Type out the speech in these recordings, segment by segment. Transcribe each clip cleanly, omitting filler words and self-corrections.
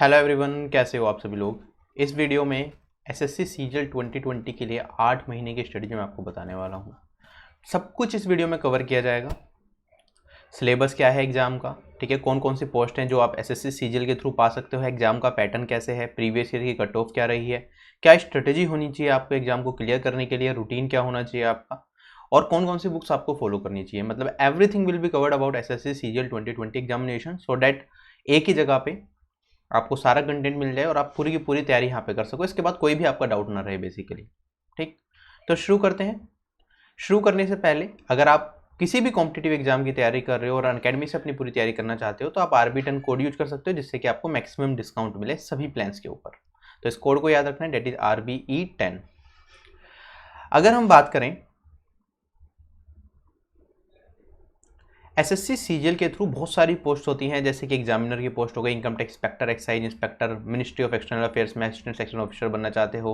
Hello everyone, कैसे हो आप सभी लोग। इस वीडियो में एसएससी सीजीएल 2020 के लिए 8 महीने की स्टडी मैं आपको बताने वाला हूँ। सब कुछ इस वीडियो में कवर किया जाएगा। सिलेबस क्या है एग्जाम का, ठीक है, कौन कौन सी पोस्ट हैं जो आप एसएससी सीजीएल के थ्रू पा सकते हो, एग्जाम का पैटर्न कैसे है, प्रीवियस ईयर की कट ऑफ क्या रही है, क्या स्ट्रेटेजी होनी चाहिए आपको एग्जाम को क्लियर करने के लिए, रूटीन क्या होना चाहिए आपका, और कौन कौन सी बुक्स आपको फॉलो करनी चाहिए। मतलब everything will be covered about SSC CGL 2020 examination, so that एक ही जगह पे आपको सारा कंटेंट मिल जाए और आप पूरी की पूरी तैयारी यहाँ पे कर सको। इसके बाद कोई भी आपका डाउट ना रहे बेसिकली। ठीक, तो शुरू करते हैं। शुरू करने से पहले अगर आप किसी भी कॉम्पिटिटिव एग्जाम की तैयारी कर रहे हो और अनअकैडमी से अपनी पूरी तैयारी करना चाहते हो तो आप RB10 कोड यूज कर सकते हो, जिससे कि आपको मैक्सिमम डिस्काउंट मिले सभी प्लान्स के ऊपर। तो इस कोड को याद रखना है, डेट इज RBE10। अगर हम बात करें एसएससी सीजीएल के थ्रू बहुत सारी पोस्ट होती हैं, जैसे कि एग्जामिनर की पोस्ट हो गई, income tax inspector, excise inspector, ministry of external affairs में असिस्टेंट सेक्शन ऑफिसर बनना चाहते हो,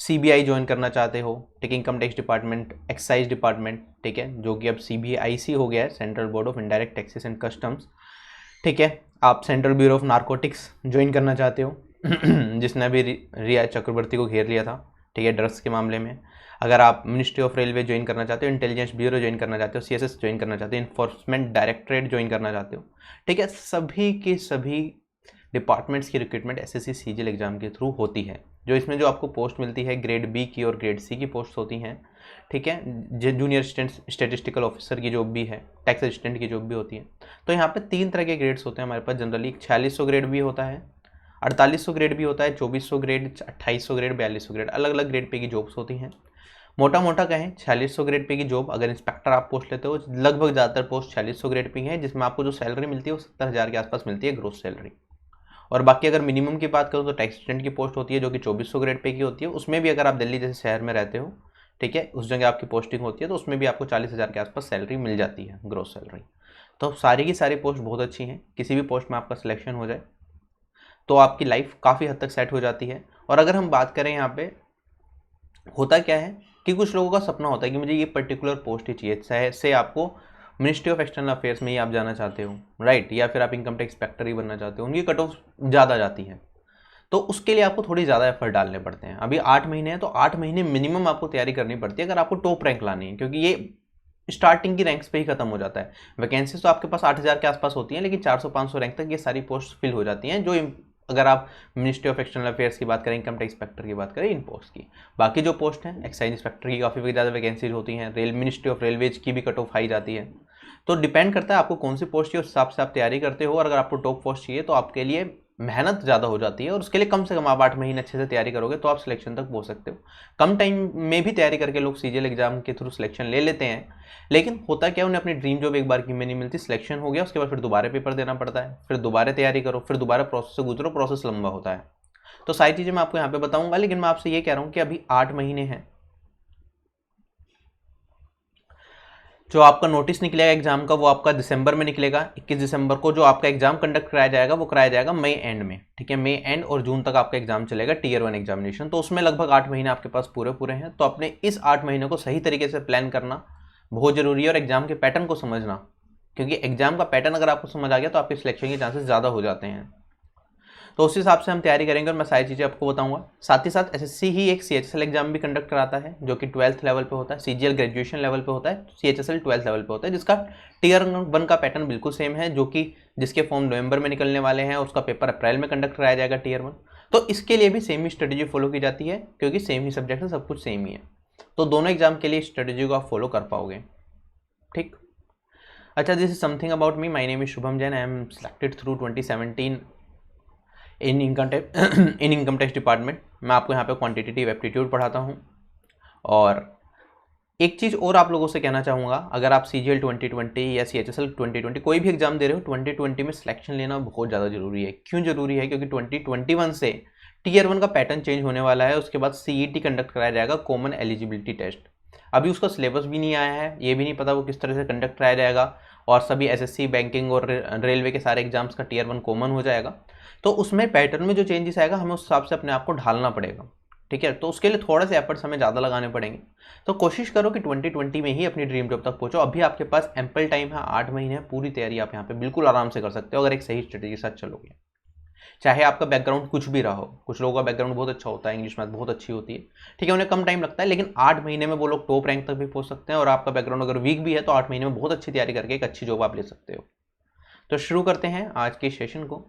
सीबीआई ज्वाइन करना चाहते हो, ठीक है, income tax department, excise department, ठीक है, जो कि अब CBIC हो गया है, central board of indirect taxes and customs, ठीक है। आप central bureau of narcotics join करना चाहते हो जिसने अभी रिया चक्रवर्ती को घेर लिया था, ठीक है, ड्रग्स के मामले में। अगर आप मिनिस्ट्री ऑफ रेलवे ज्वाइन करना चाहते हो, इंटेलिजेंस ब्यूरो ज्वाइन करना चाहते हो, CSS ज्वाइन करना चाहते हो, इन्फोर्समेंट डायरेक्टरेट ज्वाइन करना चाहते हो, ठीक है, सभी के सभी डिपार्टमेंट्स की रिक्रूटमेंट एसएससी सीजीएल एग्जाम के थ्रू होती है। जो इसमें जो आपको पोस्ट मिलती है ग्रेड B की और ग्रेड C की पोस्ट होती हैं, ठीक है, जूनियर स्टैटिस्टिकल ऑफिसर की जॉब भी है, टैक्स असिस्टेंट की जॉब भी होती है। तो यहाँ पे 3 तरह के ग्रेड्स होते हैं हमारे पास जनरली। 4600 ग्रेड भी होता है, 4800 ग्रेड भी होता है, 2400 ग्रेड, 2800 ग्रेड, 4200 ग्रेड, अलग अलग ग्रेड पे की जॉब्स होती हैं। मोटा मोटा कहें 4600 ग्रेड पे की जॉब अगर इंस्पेक्टर आप पोस्ट लेते हो, लगभग ज़्यादातर पोस्ट 4600 ग्रेड पे है, जिसमें आपको जो सैलरी मिलती है वो 70,000 के आसपास मिलती है ग्रोस सैलरी। और बाकी अगर मिनिमम की बात करूँ तो टैक्स असिस्टेंट की पोस्ट होती है जो कि 2400 ग्रेड पे की होती है। उसमें भी अगर आप दिल्ली जैसे शहर में रहते हो, ठीक है, उस जगह आपकी पोस्टिंग होती है तो उसमें भी आपको 40,000 के आसपास सैलरी मिल जाती है ग्रोस सैलरी। तो सारी की सारी पोस्ट बहुत अच्छी हैं। किसी भी पोस्ट में आपका सिलेक्शन हो जाए तो आपकी लाइफ काफ़ी हद तक सेट हो जाती है। और अगर हम बात करें यहाँ पे होता क्या है कि कुछ लोगों का सपना होता है कि मुझे ये पर्टिकुलर पोस्ट ही चाहिए, चाहे से आपको मिनिस्ट्री ऑफ एक्सटर्नल अफेयर्स में ही आप जाना चाहते हो, राइट, या फिर आप इनकम टैक्स इंस्पेक्टर ही बनना चाहते हो, उनकी कट ऑफ ज़्यादा जाती है। तो उसके लिए आपको थोड़ी ज़्यादा एफर्ट डालने पड़ते हैं। अभी 8 महीने हैं तो 8 महीने मिनिमम आपको तैयारी करनी पड़ती है अगर आपको टॉप रैंक लानी है, क्योंकि ये स्टार्टिंग की रैंक्स पे ही खत्म हो जाता है। वैकेंसीज तो आपके पास 8000 के आसपास होती हैं, लेकिन 400-500 रैंक तक ये सारी पोस्ट फिल हो जाती हैं। जो अगर आप मिनिस्ट्री ऑफ एक्सटर्नल अफेयर्स की बात करें, इनकम टैक्स इंस्पेक्टर की बात करें, इन पोस्ट की। बाकी जो पोस्ट हैं एक्साइज इंस्पेक्टर की काफ़ी ज़्यादा वैकेंसीज होती हैं, मिनिस्ट्री ऑफ रेलवेज की भी कट ऑफ हाई जाती है। तो डिपेंड करता है आपको कौन सी पोस्ट चाहिए, उस हिसाब से आप तैयारी करते हो। और अगर आपको टॉप पोस्ट चाहिए तो आपके लिए मेहनत ज़्यादा हो जाती है, और उसके लिए कम से कम आप 8 महीने अच्छे से तैयारी करोगे तो आप सिलेक्शन तक पहुंच सकते हो। कम टाइम में भी तैयारी करके लोग सीजीएल एग्जाम के थ्रू सिलेक्शन ले लेते हैं, लेकिन होता क्या, उन्हें अपनी ड्रीम जॉब एक बार की में नहीं मिलती। सिलेक्शन हो गया उसके बाद फिर दोबारा पेपर देना पड़ता है, फिर दोबारा तैयारी करो, फिर दोबारा प्रोसेस से गुजरो, प्रोसेस लंबा होता है। तो सारी चीज़ें मैं आपको यहाँ पे बताऊंगा, लेकिन मैं आपसे ये कह रहा हूँ कि अभी 8 महीने हैं। जो आपका नोटिस निकलेगा एग्जाम का वो आपका दिसंबर में निकलेगा। 21 दिसंबर को जो आपका एग्जाम कंडक्ट कराया जाएगा वो कराया जाएगा मई एंड में, ठीक है, मई एंड और जून तक आपका एग्जाम चलेगा, Tier 1 एग्जामिनेशन। तो उसमें लगभग 8 महीने आपके पास पूरे पूरे हैं। तो अपने इस 8 महीने को सही तरीके से प्लान करना बहुत जरूरी है, और एग्जाम के पैटर्न को समझना, क्योंकि एग्जाम का पैटर्न अगर आपको समझ आ गया तो आपके सिलेक्शन के चांसेस ज़्यादा हो जाते हैं। तो उस हिसाब से हम तैयारी करेंगे और मैं सारी चीज़ें आपको बताऊंगा। साथ ही साथ एसएससी ही एक CHSL एग्जाम भी कंडक्ट कराता है, जो कि 12th लेवल पे होता है। CGL ग्रेजुएशन लेवल पे होता है, CHSL 12th लेवल पे होता है, जिसका Tier 1 का पैटर्न बिल्कुल सेम है, जो कि जिसके फॉर्म नवंबर में निकलने वाले हैं, उसका पेपर अप्रैल में कंडक्ट कराया जाएगा Tier 1। तो इसके लिए भी सेम ही स्ट्रेटेजी फॉलो की जाती है, क्योंकि सेम ही सब्जेक्ट है, सब कुछ सेम ही है। तो दोनों एग्जाम के लिए स्ट्रेटेजी को आप फॉलो कर पाओगे, ठीक। अच्छा, this is something about me. My name is Shubham Jain. I am selected through 2017 in income tax department. मैं आपको यहाँ पे क्वांटिटेटिव एप्टीट्यूड पढ़ाता हूँ। और एक चीज़ और आप लोगों से कहना चाहूँगा, अगर आप CGL 2020 या CHSL 2020 कोई भी एग्जाम दे रहे हो, 2020 में सिलेक्शन लेना बहुत ज़्यादा जरूरी है। क्यों जरूरी है? क्योंकि 2021 से Tier 1 का पैटर्न चेंज होने वाला है। उसके बाद CET कंडक्ट कराया जाएगा, कॉमन एलिजिबिलिटी टेस्ट। अभी उसका सिलेबस भी नहीं आया है, ये भी नहीं पता वो किस तरह से कंडक्ट कराया जाएगा। और सभी SSC, बैंकिंग और रेलवे के सारे एग्जाम्स का Tier 1 कॉमन हो जाएगा। तो उसमें पैटर्न में जो चेंजेस आएगा, हमें उस हिसाब से अपने आप को ढालना पड़ेगा, ठीक है। तो उसके लिए थोड़े से एफर्ट्स हमें ज़्यादा लगाने पड़ेंगे। तो कोशिश करो कि 2020 में ही अपनी ड्रीम जॉब तक पहुंचो। अभी आपके पास एम्पल टाइम है, 8 महीने है, पूरी तैयारी आप यहाँ पे बिल्कुल आराम से कर सकते हो अगर एक सही स्ट्रेटेजी के साथ चलोगे। चाहे आपका बैकग्राउंड कुछ भी रहा हो, कुछ लोगों का बैकग्राउंड बहुत अच्छा होता है, इंग्लिश मैथ बहुत अच्छी होती है, ठीक है, उन्हें कम टाइम लगता है, लेकिन 8 महीने में वो लोग टॉप रैंक तक भी पहुंच सकते हैं। और आपका बैकग्राउंड अगर वीक भी है तो 8 महीने में बहुत अच्छी तैयारी करके एक अच्छी जॉब आप ले सकते हो। तो शुरू करते हैं आज के सेशन को।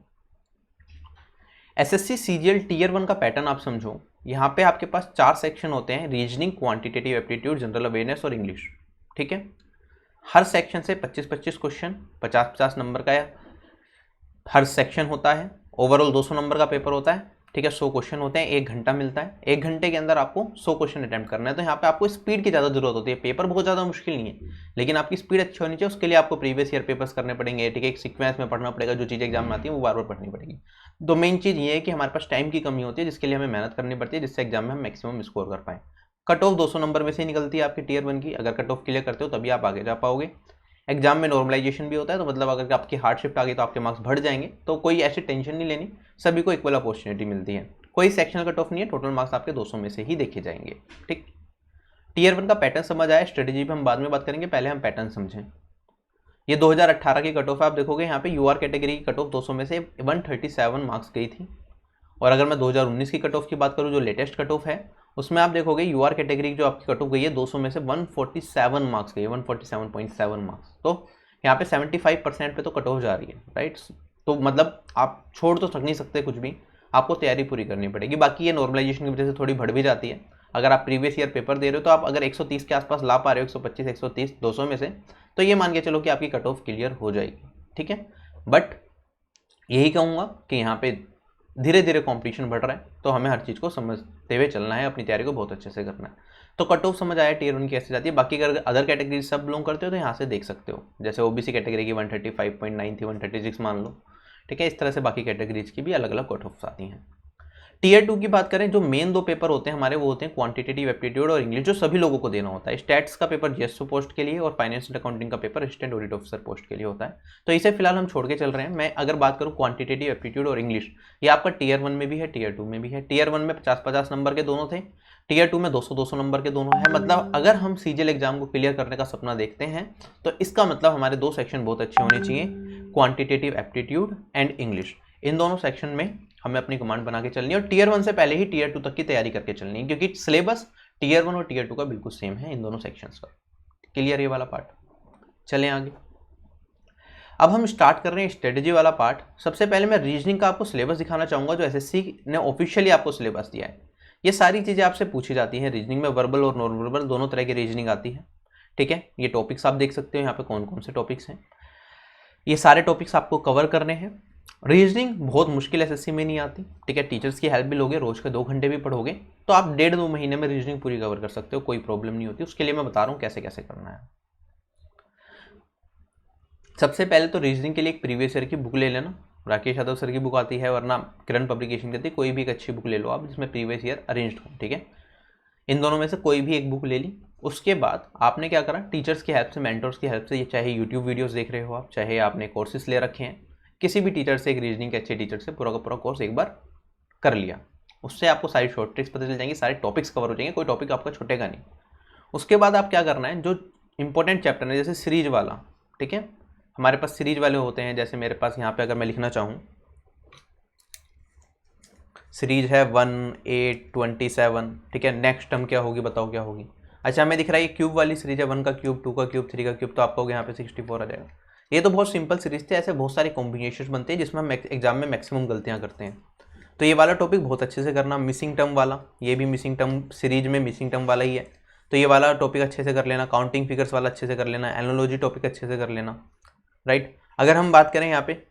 एसएससी सीजीएल टीयर 1 का पैटर्न आप समझो। यहाँ पे आपके पास 4 सेक्शन होते हैं, reasoning, quantitative aptitude, general awareness और इंग्लिश, ठीक है। हर सेक्शन से 25-25 क्वेश्चन, 50-50 नंबर का हर सेक्शन होता है। ओवरऑल 200 नंबर का पेपर होता है, ठीक है। 100 क्वेश्चन होते हैं, 1 घंटा मिलता है। 1 घंटे के अंदर आपको 100 क्वेश्चन अटेम्प्ट करना है। तो यहाँ पे आपको स्पीड की ज़्यादा जरूरत होती है। पेपर बहुत ज़्यादा मुश्किल नहीं है, लेकिन आपकी स्पीड अच्छी होनी चाहिए। उसके लिए आपको प्रीवियस ईयर पेपर्स करने पड़ेंगे, ठीक है। एक सीक्वेंस में पढ़ना पड़ेगा, जो चीज़ एग्जाम में आती है वो बार बार पढ़नी पड़ेगी। तो मेन चीज़ ये है कि हमारे पास टाइम की कमी होती है, जिसके लिए हमें मेहनत करनी पड़ती है, जिससे एग्जाम में हम मैक्सिमम स्कोर कर पाएँ। कट ऑफ 200 नंबर में से निकलती है आपकी टीयर 1 की। अगर कट ऑफ क्लियर करते हो तभी आप आगे जा पाओगे। एग्जाम में नॉर्मलाइजेशन भी होता है, तो मतलब अगर आपकी हार्डशिफ्ट आ गई तो आपके मार्क्स बढ़ जाएंगे। तो कोई ऐसी टेंशन नहीं लेनी, सभी को इक्वल अपॉर्चुनिटी मिलती है। कोई सेक्शनल कट ऑफ नहीं है, टोटल मार्क्स आपके 200 में से ही देखे जाएंगे, ठीक। टीयर 1 का पैटर्न समझ आया। स्ट्रेटेजी पे हम बाद में बात करेंगे, पहले हम पैटर्न समझें। ये 2018 की कट ऑफ है। आप देखोगे यहाँ पे यूआर कैटेगरी की कट ऑफ 200 में से 137 मार्क्स गई थी। और अगर मैं 2019 की कट ऑफ की बात करूँ, जो लेटेस्ट कट ऑफ है, उसमें आप देखोगे यूआर कैटेगरी जो आपकी कट ऑफ गई है 200 में से 147 मार्क्स गई है, 147.7 मार्क्स। तो यहाँ पे 75% पे तो कट ऑफ जा रही है, राइट। तो मतलब आप छोड़ तो नहीं सकते कुछ भी, आपको तैयारी पूरी करनी पड़ेगी। बाकी ये नॉर्मलाइजेशन की वजह से थोड़ी बढ़ भी जाती है। अगर आप प्रीवियस ईयर पेपर दे रहे हो तो आप अगर 130 के आसपास ला पा रहे हो, 125, 130, 200 में से, तो ये मान के चलो कि आपकी कट ऑफ क्लियर हो जाएगी, ठीक है। बट यही कहूँगा कि यहाँ पे धीरे धीरे कॉम्पिटिशन बढ़ रहा है, तो हमें हर चीज़ को समझते हुए चलना है, अपनी तैयारी को बहुत अच्छे से करना है। तो कट ऑफ समझ आया टीयर 1 की कैसे जाती है। बाकी अगर अदर कैटेगरी सब बिलोंग करते हो तो यहाँ से देख सकते हो। जैसे ओबीसी कैटेगरी की 135.9 थी, 136 मान लो, ठीक है। इस तरह से बाकी कैटेगरीज की भी अलग अलग कट ऑफ्स आती हैं। टीयर 2 की बात करें, जो मेन 2 पेपर होते हैं हमारे, वो होते हैं क्वांटिटेटिव एप्टीट्यूड और इंग्लिश, जो सभी लोगों को देना होता है। स्टैट्स का पेपर जीएसओ पोस्ट के लिए और फाइनेंस एंड अकाउंटिंग का paper assistant audit officer post के लिए होता है। तो इसे फिलहाल हम छोड़ के चल रहे हैं। मैं अगर बात करूँ क्वांटिटेटिव एप्टीट्यूड और इंग्लिश, ये आपका टीयर 1 में भी है, टीयर 2 में भी है। टीयर 1 में 50-50 नंबर के दोनों थे, टीयर 2 में 200-200 नंबर के दोनों है। मतलब अगर हम सीजीएल एग्जाम को क्लियर करने का सपना देखते हैं तो इसका मतलब हमारे 2 सेक्शन बहुत अच्छे होने चाहिए, क्वांटिटेटिव एप्टीट्यूड एंड इंग्लिश। इन दोनों सेक्शन में हमें अपनी कमांड बना के चलनी है और टीयर 1 से पहले ही टीयर 2 तक की तैयारी करके चलनी है, क्योंकि सिलेबस टीयर 1 और टीयर 2 का बिल्कुल सेम है इन दोनों सेक्शंस का। क्लियर ये वाला पार्ट। चलें आगे। अब हम स्टार्ट कर रहे हैं स्ट्रेटेजी वाला पार्ट। सबसे पहले मैं रीजनिंग का आपको सिलेबस दिखाना चाहूँगा, जो एसएससी ने ऑफिशियली आपको सिलेबस दिया है। ये सारी चीज़ें आपसे पूछी जाती हैं रीजनिंग में, वर्बल और नॉन वर्बल दोनों तरह की रीजनिंग आती है, ठीक है। ये टॉपिक्स आप देख सकते हो यहाँ पे कौन कौन से टॉपिक्स हैं। ये सारे टॉपिक्स आपको कवर करने हैं। रीजनिंग बहुत मुश्किल एसएससी में नहीं आती, ठीक है। टीचर्स की हेल्प भी लोगे, रोज के 2 घंटे भी पढ़ोगे तो आप 1.5-2 महीने में रीजनिंग पूरी कवर कर सकते हो, कोई प्रॉब्लम नहीं होती। उसके लिए मैं बता रहा हूँ कैसे कैसे करना है। सबसे पहले तो रीजनिंग के लिए एक प्रीवियस ईयर की बुक ले लेना। राकेश यादव सर की बुक आती है, वरना किरण पब्लिकेशन करती है, कोई भी एक अच्छी बुक ले लो आप जिसमें प्रीवियस ईयर अरेंज्ड हो, ठीक है। इन दोनों में से कोई भी एक बुक ले ली। उसके बाद आपने क्या करा, टीचर्स की हेल्प से, मेंटर्स की हेल्प से, ये चाहे यूट्यूब वीडियोस देख रहे हो आप, चाहे आपने कोर्सेज ले रखे हैं, किसी भी टीचर से, एक रीजनिंग के अच्छे टीचर से पूरा का पूरा कोर्स एक बार कर लिया। उससे आपको सारी शॉर्ट ट्रिक्स पता चल जाएंगी, सारे टॉपिक्स कवर हो जाएंगे, कोई टॉपिक आपका छूटेगा नहीं। उसके बाद आप क्या करना है, जो इंपॉर्टेंट चैप्टर है जैसे सीरीज वाला, ठीक है, हमारे पास सीरीज वाले होते हैं। जैसे मेरे पास यहाँ पे अगर मैं लिखना चाहूँ, सीरीज है 1, 8, 27, ठीक है। नेक्स्ट टर्म क्या होगी, बताओ क्या होगी। अच्छा हमें दिख रहा है ये क्यूब वाली सीरीज है, 1 का क्यूब, 2 का क्यूब, 3 का क्यूब, तो आपको यहाँ पे 64 आ जाएगा। ये तो बहुत सिंपल सीरीज थे, ऐसे बहुत सारे कॉम्बिनेशन बनते हैं जिसमें हम एग्जाम में मैक्सिमम गलतियाँ करते हैं। तो ये वाला टॉपिक बहुत अच्छे से करना। मिसिंग टर्म वाला, ये भी मिसिंग टर्म सीरीज में मिसिंग टर्म वाला ही है, तो ये वाला टॉपिक अच्छे से कर लेना। काउंटिंग फिगर्स वाला अच्छे से कर लेना। एनालॉजी टॉपिक अच्छे से कर लेना, राइट। अगर हम बात करें यहाँ पे,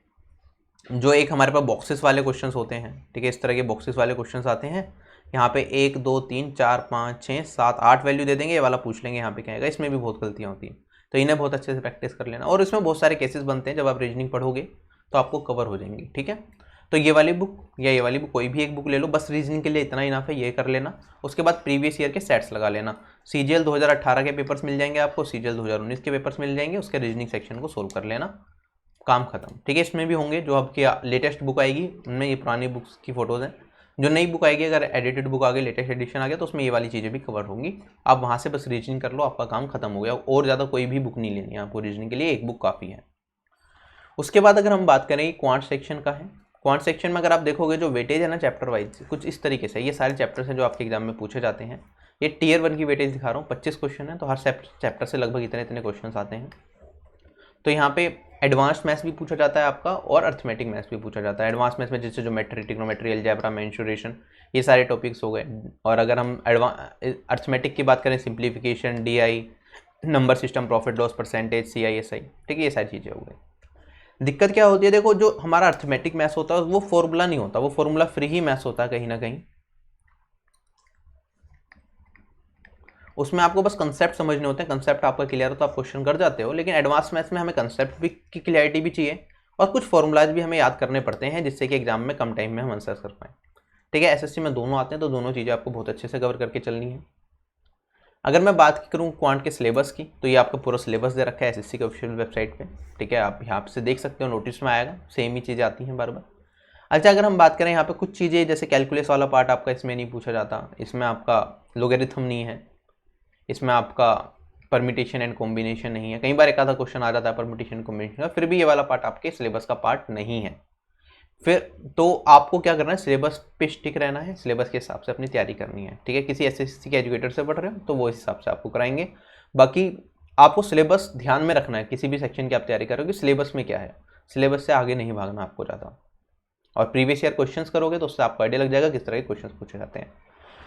जो एक हमारे पास बॉक्सेस वाले क्वेश्चंस होते हैं, ठीक है, इस तरह के बॉक्सेस वाले क्वेश्चंस आते हैं। यहाँ पे 1, 2, 3, 4, 5, 6, 7, 8 वैल्यू दे देंगे, ये वाला पूछ लेंगे यहाँ पे क्या आएगा। इसमें भी बहुत गलतियाँ होती हैं, तो इन्हें बहुत अच्छे से प्रैक्टिस कर लेना। और इसमें बहुत सारे केसेस बनते हैं, जब आप रीजनिंग पढ़ोगे तो आपको कवर हो जाएंगी, ठीक है। तो ये वाली बुक या ये वाली बुक, कोई भी एक बुक ले लो, बस रीजनिंग के लिए इतना इनफ है, ये कर लेना। उसके बाद प्रीवियस ईयर के सेट्स लगा लेना। सीजीएल 2018 के पेपर्स मिल जाएंगे आपको, सीजीएल 2019 के पेपर्स मिल जाएंगे, उसके रीजनिंग सेक्शन को सोल्व कर लेना, काम खत्म, ठीक है। इसमें भी होंगे जो आपकी लेटेस्ट बुक आएगी, उनमें ये पुरानी बुक्स की फोटोज़ हैं। जो नई बुक आएगी, अगर एडिटेड बुक आ गई, लेटेस्ट एडिशन आ गया, तो उसमें ये वाली चीज़ें भी कवर होंगी। आप वहाँ से बस रीजनिंग कर लो, आपका काम खत्म हो गया। और ज़्यादा कोई भी बुक नहीं लेनी है आपको रीजनिंग के लिए, एक बुक काफ़ी है। उसके बाद अगर हम बात करें क्वांट सेक्शन का है, क्वांट सेक्शन में अगर आप देखोगे जो वेटेज है ना चैप्टर वाइज कुछ इस तरीके से, ये सारे चैप्टर्स हैं जो आपके एग्जाम में पूछे जाते हैं। ये टीयर 1 की वेटेज दिखा रहा हूँ, 25 क्वेश्चन है, तो हर चैप्टर से लगभग इतने इतने क्वेश्चन आते हैं। तो यहाँ पे एडवांस मैथ्स भी पूछा जाता है आपका और अर्थमेटिक मैथ्स भी पूछा जाता है। एडवांस मैथ्स में जैसे ज्योमेट्री, ट्रिग्नोमेट्री, अलजेब्रा, मेंसुरेशन, ये सारे टॉपिक्स हो गए। और अगर हम अर्थमेटिक की बात करें, simplification, DI, number system, profit loss, percentage, CISI, ठीक है, ये सारी चीज़ें हो गई। दिक्कत क्या होती है, देखो जो हमारा अर्थमेटिक मैथ्स होता है वो फॉर्मूला नहीं होता, वो फॉर्मूला फ्री ही मैथ्स होता है कहीं ना कहीं। उसमें आपको बस कंसेप्ट समझने होते हैं, कंसेप्ट आपका क्लियर हो तो आप क्वेश्चन कर जाते हो। लेकिन एडवांस मैथ्स में हमें कंसेप्ट भी की क्लियरिटी भी चाहिए और कुछ फॉर्मूलाज भी हमें याद करने पड़ते हैं, जिससे कि एग्जाम में कम टाइम में हम आंसर कर पाएँ। ठीक है, SSC में दोनों आते हैं, तो दोनों चीज़ें आपको बहुत अच्छे से कवर करके चलनी है। अगर मैं बात करूँ क्वांट के सिलेबस की, तो ये आपका पूरा सिलेबस दे रखा है SSC के ऑफिशियल वेबसाइट पे। ठीक है, आप यहाँ से देख सकते हो, नोटिस में आएगा, सेम ही चीज़ें आती हैं बार बार। अच्छा, अगर हम बात करें यहाँ पे कुछ चीज़ें, जैसे कैलकुलस वाला पार्ट आपका इसमें नहीं पूछा जाता, इसमें आपका लोगरिथम नहीं है, इसमें आपका परमिटेशन एंड कॉम्बिनेशन नहीं है। कई बार एक आधा क्वेश्चन आ जाता है परमिटेशन एंड कॉम्बिनेशन का, फिर भी ये वाला पार्ट आपके सिलेबस का पार्ट नहीं है। फिर तो आपको क्या करना है, सिलेबस पे स्टिक रहना है, सिलेबस के हिसाब से अपनी तैयारी करनी है। ठीक है, किसी SSC के एजुकेटर से पढ़ रहे हो तो वो इस हिसाब से आपको कराएंगे। बाकी आपको सिलेबस ध्यान में रखना है, किसी भी सेक्शन की आप तैयारी करोगे सिलेबस में क्या है, सिलेबस से आगे नहीं भागना आपको ज़्यादा। और प्रीवियस ईयर क्वेश्चंस करोगे तो उससे आपको आइडिया लग जाएगा किस तरह के क्वेश्चंस पूछे जाते हैं।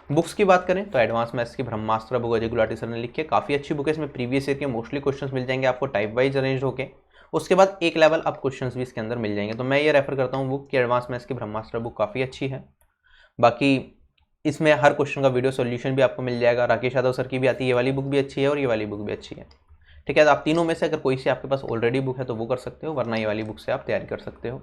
बुक्स की बात करें तो एडवांस मैथ्स की ब्रह्मास्त्र बुक अजय गुलाटी सर ने लिखी है, काफ़ी अच्छी बुक है। इसमें प्रीवियस ईयर के मोस्टली क्वेश्चंस मिल जाएंगे आपको टाइप वाइज अरेंज होके। उसके बाद एक लेवल अप क्वेश्चंस भी इसके अंदर मिल जाएंगे। तो मैं ये रेफर करता हूँ बुक की, एडवांस मैथ्स की ब्रह्मास्त्र बुक काफ़ी अच्छी है। बाकी इसमें हर क्वेश्चन का वीडियो सोल्यूशन भी आपको मिल जाएगा। राकेश यादव सर की भी आती है, ये वाली बुक भी अच्छी है और ये वाली बुक भी अच्छी है। ठीक है, तो आप तीनों में से अगर कोई सी आपके पास ऑलरेडी बुक है तो वो कर सकते हो, वरना ये वाली बुक से आप तैयारी कर सकते हो।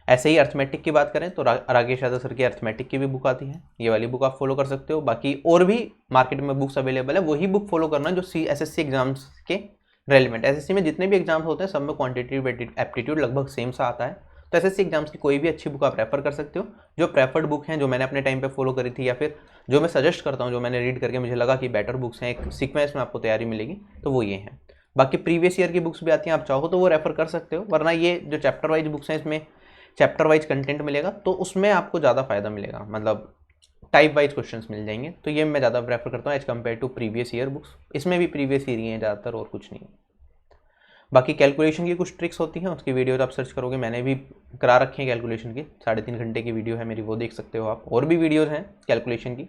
ऐसे ही अर्थमेटिक की बात करें तो राकेश यादव सर की अर्थमेटिक की भी बुक आती है, ये वाली बुक आप फॉलो कर सकते हो। बाकी और भी मार्केट में बुक्स अवेलेबल है, वही बुक फॉलो करना जो SSC एग्जाम्स के रेलिवेंट। SSC में जितने भी एग्जाम्स होते हैं सब में क्वांटिटेटिव एप्टीट्यूड लगभग सेम सा आता है। तो SSC एग्जाम्स की कोई भी अच्छी बुक आप रेफर कर सकते हो। जो प्रेफर्ड बुक हैं, जो मैंने अपने टाइम पे फॉलो करी थी, या फिर जो मैं सजेस्ट करता हूँ, जो मैंने रीड करके मुझे लगा कि बेटर बुक्स हैं, एक सीक्वेंस में आपको तैयारी मिलेगी, तो वो ये हैं। बाकी प्रीवियस ईयर की बुक्स भी आती हैं, आप चाहो तो वो रेफर कर सकते हो, वरना ये जो चैप्टर वाइज बुक्स हैं इसमें चैप्टर वाइज कंटेंट मिलेगा, तो उसमें आपको ज़्यादा फायदा मिलेगा, मतलब टाइप वाइज क्वेश्चंस मिल जाएंगे। तो ये मैं ज़्यादा प्रेफर करता हूँ as compare to previous year books. इसमें भी प्रीवियस ईयर ही हैं ज़्यादातर, और कुछ नहीं। बाकी कैलकुलेशन की कुछ ट्रिक्स होती हैं, उसकी वीडियो आप सर्च करोगे, मैंने भी करा रखी है कैलकुलेशन की, 3.5 घंटे की वीडियो है मेरी, वो देख सकते हो आप। और भी वीडियोज़ हैं कैलकुलेशन की,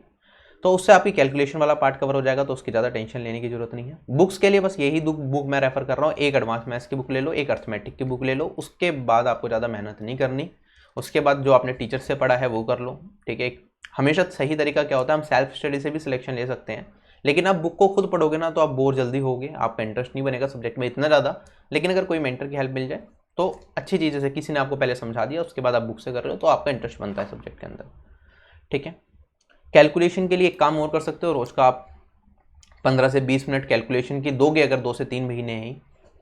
तो उससे आपकी कैलकुलेशन वाला पार्ट कवर हो जाएगा, तो उसकी ज़्यादा टेंशन लेने की जरूरत नहीं है। बुक्स के लिए बस यही बुक मैं रेफर कर रहा हूँ, एक एडवांस मैथ्स की बुक ले लो, एक अर्थमेटिक की बुक ले लो, उसके बाद आपको ज़्यादा मेहनत नहीं करनी। उसके बाद जो आपने टीचर से पढ़ा है वो कर लो। ठीक है, हमेशा सही तरीका क्या होता है, हम सेल्फ स्टडी से भी सिलेक्शन ले सकते हैं, लेकिन आप बुक को खुद पढ़ोगे ना तो आप बोर जल्दी होगे, आपका इंटरेस्ट नहीं बनेगा सब्जेक्ट में इतना ज़्यादा। लेकिन अगर कोई मेंटर की हेल्प मिल जाए तो अच्छी चीज़ है, किसी ने आपको पहले समझा दिया, उसके बाद आप बुक से कर रहे हो, तो आपका इंटरेस्ट बनता है सब्जेक्ट के अंदर। ठीक है, कैलकुलेशन के लिए एक काम और कर सकते हो, रोज़ का आप 15 से 20 मिनट कैलकुलेशन की दोगे, अगर 2 से 3 महीने ही,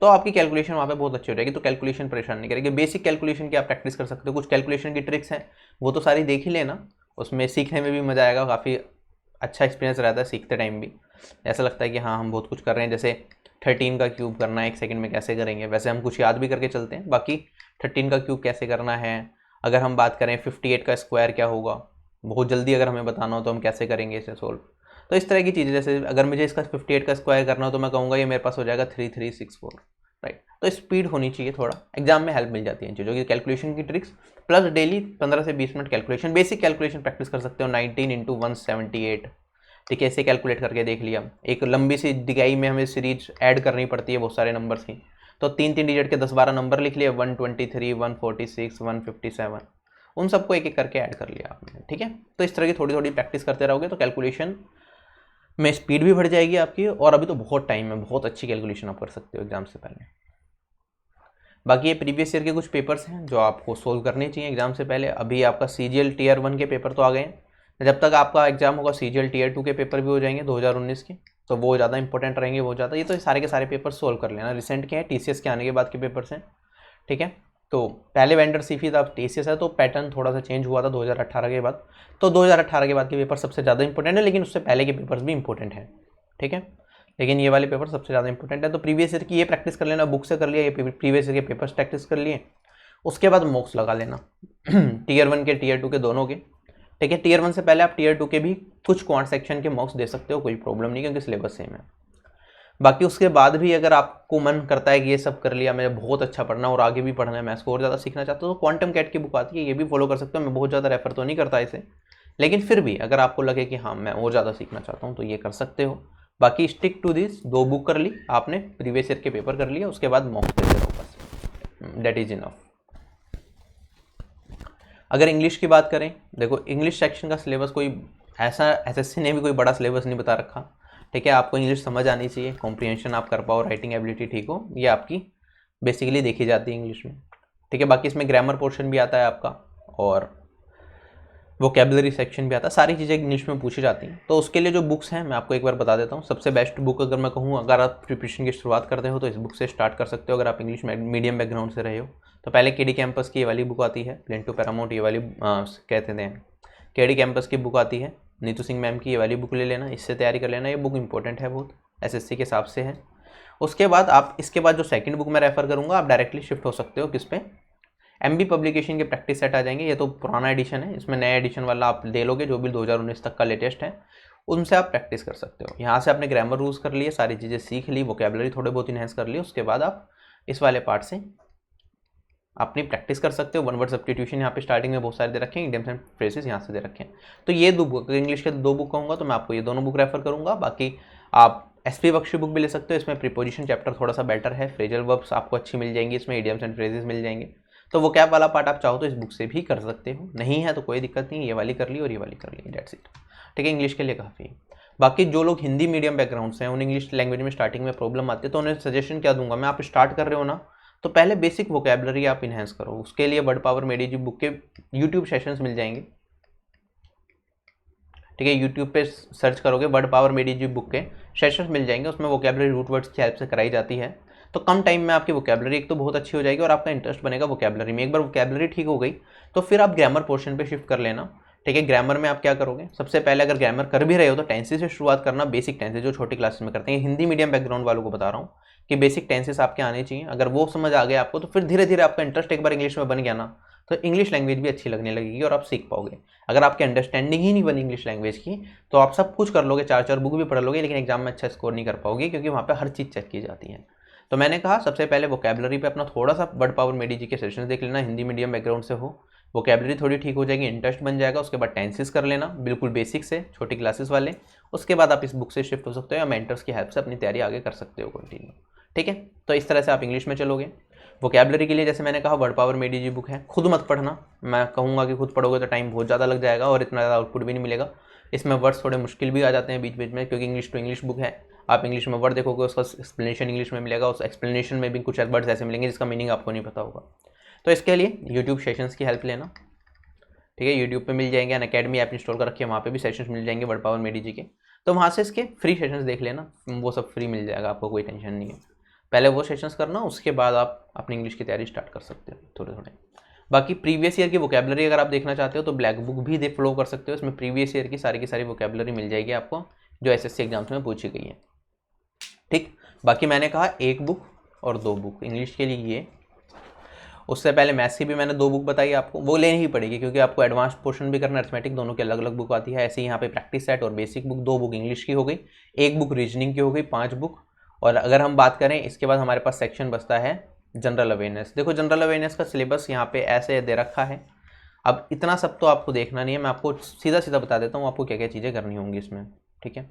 तो आपकी कैलकुलेशन वहाँ पे बहुत अच्छी हो जाएगी। तो कैलकुलेशन परेशान नहीं करेगी। बेसिक कैलकुलेशन की आप प्रैक्टिस कर सकते हो, कुछ कैलकुलेशन की ट्रिक्स हैं वो तो सारी देख ही लेना, उसमें सीखने में भी मज़ा आएगा, काफ़ी अच्छा एक्सपीरियंस रहता है सीखते टाइम भी। ऐसा लगता है कि हाँ हम बहुत कुछ कर रहे हैं। जैसे 13 का क्यूब करना है 1 सेकंड में कैसे करेंगे, वैसे हम कुछ याद भी करके चलते हैं। बाकी 13 का क्यूब कैसे करना है, अगर हम बात करें 58 का स्क्वायर क्या होगा, बहुत जल्दी अगर हमें बताना हो तो हम कैसे करेंगे इसे सोल्व। तो इस तरह की चीज़ें, जैसे अगर मुझे इसका 58 का स्क्वायर करना हो तो मैं कहूँगा ये मेरे पास हो जाएगा 3364, राइट। तो स्पीड होनी चाहिए, थोड़ा एग्जाम में हेल्प मिल जाती है इन चीज़ों की, कैलकुलेशन की ट्रिक्स प्लस डेली 15 से 20 minute calculation, basic calculation practice कर सकते हो। 19 × 178, ठीक है, इसे कैलकुलेट करके देख लिया। एक लंबी सी दिगाई में हमें सीरीज ऐड करनी पड़ती है बहुत सारे नंबर्स की, तो 3 डिजिट के 10-12 नंबर लिख लिए, 123, 146, 157, उन सबको एक एक करके ऐड कर लिया आपने। ठीक है, तो इस तरह की थोड़ी थोड़ी प्रैक्टिस करते रहोगे तो कैलकुलेशन में स्पीड भी बढ़ जाएगी आपकी, और अभी तो बहुत टाइम है, बहुत अच्छी कैलकुलेशन आप कर सकते हो एग्जाम से पहले। बाकी ये प्रीवियस ईयर के कुछ पेपर्स हैं जो आपको सोल्व करने चाहिए एग्जाम से पहले। अभी आपका CGL Tier 1 के पेपर तो आ गए हैं, जब तक आपका एग्जाम होगा CGL Tier 2 के पेपर भी हो जाएंगे 2019 के, तो वो ज़्यादा इंपॉर्टेंट रहेंगे, वो ज़्यादा। ये तो सारे के सारे पेपर सोल्व कर लेना, रिसेंट के हैं, TCS के आने के बाद के पेपर्स हैं। ठीक है, तो पहले वेंडर सीफी था, TCS है, तो पैटर्न थोड़ा सा चेंज हुआ था 2018 के बाद। तो 2018 के बाद के पेपर सबसे ज़्यादा इंपॉर्टेंट है, लेकिन उससे पहले के पेपर्स भी इंपॉर्टेंट हैं। ठीक है, लेकिन ये वाले पेपर सबसे ज़्यादा इंपॉर्टेंट है। तो प्रीवियस ईयर की ये प्रैक्टिस कर लेना, बुक से कर लिया, ये प्रीवियस ईयर के पेपर्स प्रैक्टिस कर लिए, उसके बाद मॉक्स लगा लेना टीयर 1 के टीयर 2 के दोनों के, ठीक है। टीयर 1 से पहले आप टीयर 2 के भी कुछ क्वांट सेक्शन के मॉक्स दे सकते हो, कोई प्रॉब्लम नहीं, क्योंकि सिलेबस सेम है। बाकी उसके बाद भी अगर आपको मन करता है कि ये सब कर लिया, मुझे बहुत अच्छा पढ़ना और आगे भी पढ़ना है, मैथ्स को और ज़्यादा सीखना चाहते हो, तो क्वांटम कैट की बुक आती है, ये भी फॉलो कर सकते हो। मैं बहुत ज़्यादा रेफर तो नहीं करता इसे, लेकिन फिर भी अगर आपको लगे कि हाँ मैं और ज़्यादा सीखना चाहता हूँ तो ये कर सकते हो। बाकी स्टिक टू दिस, 2 बुक कर ली आपने, प्रीवियस ईयर के पेपर कर लिया, उसके बाद मॉक देते रहो बस, दैट इज इनफ। अगर इंग्लिश की बात करें, देखो इंग्लिश सेक्शन का सिलेबस कोई ऐसा एसएससी ने भी कोई बड़ा सिलेबस नहीं बता रखा, ठीक है। आपको इंग्लिश समझ आनी चाहिए, कॉम्प्रिहेंशन आप कर पाओ, राइटिंग एबिलिटी ठीक हो, ये आपकी बेसिकली देखी जाती है इंग्लिश में, ठीक है। बाकी इसमें ग्रामर पोर्शन भी आता है आपका और वोकेबलरी सेक्शन भी आता है, सारी चीज़ें इंग्लिश में पूछी जाती हैं। तो उसके लिए जो बुक्स हैं मैं आपको एक बार बता देता हूँ। सबसे बेस्ट बुक अगर मैं कहूँ, अगर आप प्रिपरेशन की शुरुआत करते हो तो इस बुक से स्टार्ट कर सकते हो, अगर आप इंग्लिश मीडियम बैकग्राउंड से रहे हो तो। पहले केडी कैंपस की ये वाली बुक आती है, प्लेन टू पैरामाउंट, ये वाली कहते हैं केडी कैंपस की बुक आती है, नीतू सिंह मैम की ये वाली बुक ले लेना, इससे तैयारी कर लेना, ये बुक इंपॉर्टेंट है बहुत, एसएससी के हिसाब से है। उसके बाद आप इसके बाद जो सेकंड बुक मैं रेफर करूँगा, आप डायरेक्टली शिफ्ट हो सकते हो किस पे, एमबी पब्लिकेशन के प्रैक्टिस सेट आ जाएंगे। ये तो पुराना एडिशन है, इसमें नया एडिशन वाला आप ले लोगे, जो भी 2019 तक का लेटेस्ट है, उनसे आप प्रैक्टिस कर सकते हो। यहाँ से आपने ग्रामर रूल्स कर लिए, सारी चीज़ें सीख ली, वोकेबलरी थोड़े बहुत इन्हेंस कर लिए, उसके बाद आप इस वाले पार्ट से अपनी प्रैक्टिस कर सकते हो। वन वर्ड सब्स्टिट्यूशन यहाँ पे स्टार्टिंग में बहुत सारे दे रखे हैं, इडियम्स एंड फ्रेजेस यहाँ से दे रखे हैं। तो ये 2 बुक, इंग्लिश के 2 बुक कहूँगा तो मैं आपको ये दोनों बुक रेफर करूँगा। बाकी आप एसपी बख्शी बुक भी ले सकते हो, इसमें प्रीपोजिशन चैप्टर थोड़ा सा बेटर है, फ्रेजल वर्ब्स आपको अच्छी मिल जाएंगी, इसमें इडियम्स एंड फ्रेजेस मिल जाएंगे। तो वो कैप वाला पार्ट आप चाहो तो इस बुक से भी कर सकते हो, नहीं है तो कोई दिक्कत नहीं, ये वाली कर ली और ये वाली कर ली, डेट्स इट, ठीक है। इंग्लिश के लिए काफ़ी है। बाकी जो लोग हिंदी मीडियम बैकग्राउंड से हैं, उन इंग्लिश लैंग्वेज में स्टार्टिंग में प्रॉब्लम आती है, तो उन्हें सजेशन क्या दूंगा मैं, आप स्टार्ट कर रहे हो ना, तो पहले बेसिक वोकेबलरी आप इन्हेंस करो। उसके लिए वर्ड पावर मेडी जी बुक के यूट्यूब सेशंस मिल जाएंगे, ठीक है। यूट्यूब पे सर्च करोगे वर्ड पावर मेडी जी बुक के सेशंस मिल जाएंगे, उसमें वोकेबलरी रूट वर्ड्स की हेल्प से कराई जाती है। तो कम टाइम में आपकी वोकेबलरी एक तो बहुत अच्छी हो जाएगी और आपका इंटरेस्ट बनेगा वोकेबलरी में। एक बार वोकेबलरी ठीक हो गई तो फिर आप ग्रामर पोर्शन पे शिफ्ट कर लेना, ठीक है। ग्रामर में आप क्या करोगे, सबसे पहले अगर ग्रामर कर भी रहे हो तो टेंसेस से शुरुआत करना, बेसिक टेंसेस जो छोटी क्लासेस में करते हैं। हिंदी मीडियम बैकग्राउंड वालों को बता रहा हूँ कि बेसिक टेंसेस आपके आने चाहिए। अगर वो समझ आ गए आपको तो फिर धीरे धीरे आपका इंटरेस्ट एक बार इंग्लिश में बन गया ना, तो इंग्लिश लैंग्वेज भी अच्छी लगने लगेगी और आप सीख पाओगे। अगर आपकी अंडरस्टैंडिंग ही नहीं बनी इंग्लिश लैंग्वेज की तो आप सब कुछ कर लोगे, 4 बुक भी पढ़ लोगे, लेकिन एग्जाम में अच्छा स्कोर नहीं कर पाओगे, क्योंकि वहाँ पे हर चीज़ चेक की जाती है। तो मैंने कहा सबसे पहले वोकेबलरी पे अपना थोड़ा सा वर्ड पावर मेडी जी के सेशंस देख लेना, हिंदी मीडियम बैकग्राउंड से हो, वोकेबलरी थोड़ी ठीक हो जाएगी, इंटरेस्ट बन जाएगा। उसके बाद टेंसेस कर लेना बिल्कुल बेसिक से, छोटी क्लासेस वाले। उसके बाद आप इस बुक से शिफ्ट हो सकते हो या मेंटर्स की हेल्प से अपनी तैयारी आगे कर सकते हो कंटिन्यू, ठीक है। तो इस तरह से आप इंग्लिश में चलोगे। वोकेबलरी के लिए जैसे मैंने कहा वर्ड पावर मेडी जी बुक है, खुद मत पढ़ना, मैं कहूँगा कि खुद पढ़ोगे तो टाइम बहुत ज़्यादा लग जाएगा और इतना ज़्यादा आउटपुट भी नहीं मिलेगा। इसमें वर्ड्स थोड़े मुश्किल भी आ जाते हैं बीच बीच में, क्योंकि इंग्लिश टू इंग्लिश बुक है। आप इंग्लिश में वर्ड देखोगे, उसका एक्सप्लेनेशन इंग्लिश में मिलेगा, उस एक्सप्लेनेशन में भी कुछ वर्ड्स ऐसे मिलेंगे जिसका मीनिंग आपको नहीं पता होगा। तो इसके लिए यूट्यूब सेशंस की हेल्प लेना, ठीक है। यूट्यूब पे मिल जाएंगे, अनअकैडमी ऐप इंस्टॉल कर रखी है, वहाँ पे भी सेशंस मिल जाएंगे वर्ड पावर मेडी जी के। तो वहाँ से इसके फ्री सेशंस देख लेना, वो सब फ्री मिल जाएगा आपको, कोई टेंशन नहीं है। पहले वो सेशंस करना, उसके बाद आप अपनी इंग्लिश की तैयारी स्टार्ट कर सकते हो थोड़े थोड़े। बाकी प्रीवियस ईयर की वोकेबलरी अगर आप देखना चाहते हो तो ब्लैक बुक भी फॉलो कर सकते हो, इसमें प्रीवियस ईयर की सारी वोकेबलरी मिल जाएगी आपको, जो एसएससी एग्जाम्स में पूछी गई है, ठीक। बाकी मैंने कहा 1 बुक और 2 बुक इंग्लिश के लिए ये, उससे पहले मैथ्स की भी मैंने 2 बुक बताई आपको, वो लेनी ही पड़ेगी क्योंकि आपको एडवांस पोर्शन भी करना, अरिथमेटिक दोनों की अलग अलग बुक आती है। ऐसे ही यहाँ पे प्रैक्टिस सेट और बेसिक बुक 2 बुक इंग्लिश की हो गई, 1 बुक रीजनिंग की हो गई, 5 बुक। और अगर हम बात करें इसके बाद हमारे पास सेक्शन बचता है जनरल अवेयरनेस। देखो जनरल अवेयरनेस का सिलेबस यहाँ पे ऐसे दे रखा है, अब इतना सब तो आपको देखना नहीं है, मैं आपको सीधा सीधा बता देता हूँ आपको क्या क्या चीज़ें करनी होंगी इसमें, ठीक है।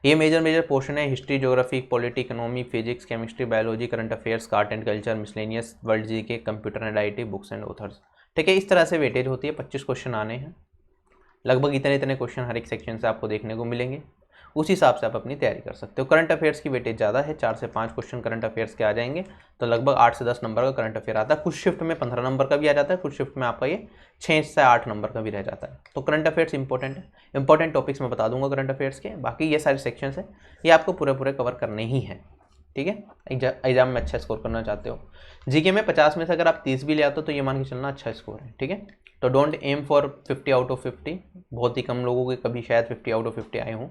ये मेजर पोर्शन है, history, geography, polity, economy, physics, chemistry, biology, current affairs, art and culture, miscellaneous, world GK, computer and IT, books and authors, ठीक है। इस तरह से वेटेज होती है, 25 क्वेश्चन आने हैं, लगभग इतने क्वेश्चन हर एक सेक्शन से आपको देखने को मिलेंगे। उस हिसाब से आप अपनी तैयारी कर सकते हो। करंट अफेयर्स की वेटेज ज़्यादा है, 4 से 5 क्वेश्चन करंट अफेयर्स के आ जाएंगे, तो लगभग 8 से 10 नंबर का करंट अफेयर आता है। कुछ शिफ्ट में 15 नंबर का भी आ जाता है, कुछ शिफ्ट में आपका ये 6 से 8 नंबर का भी रह जाता है। तो करंट अफेयर्स इंपॉर्टेंट है, इंपॉर्टेंट टॉपिक्स मैं बता दूंगा करंट अफेयर्स के। बाकी ये सारे सेक्शंस हैं, ये आपको पूरे कवर करने ही हैं, ठीक है। एग्जाम में अच्छा स्कोर करना चाहते हो, जीके में 50 में से अगर आप 30 भी ले आते हो तो ये मान के चलना अच्छा स्कोर है, ठीक है। तो don't aim for 50 out of 50, बहुत ही कम लोगों के कभी शायद 50 आउट ऑफ 50 आए हों।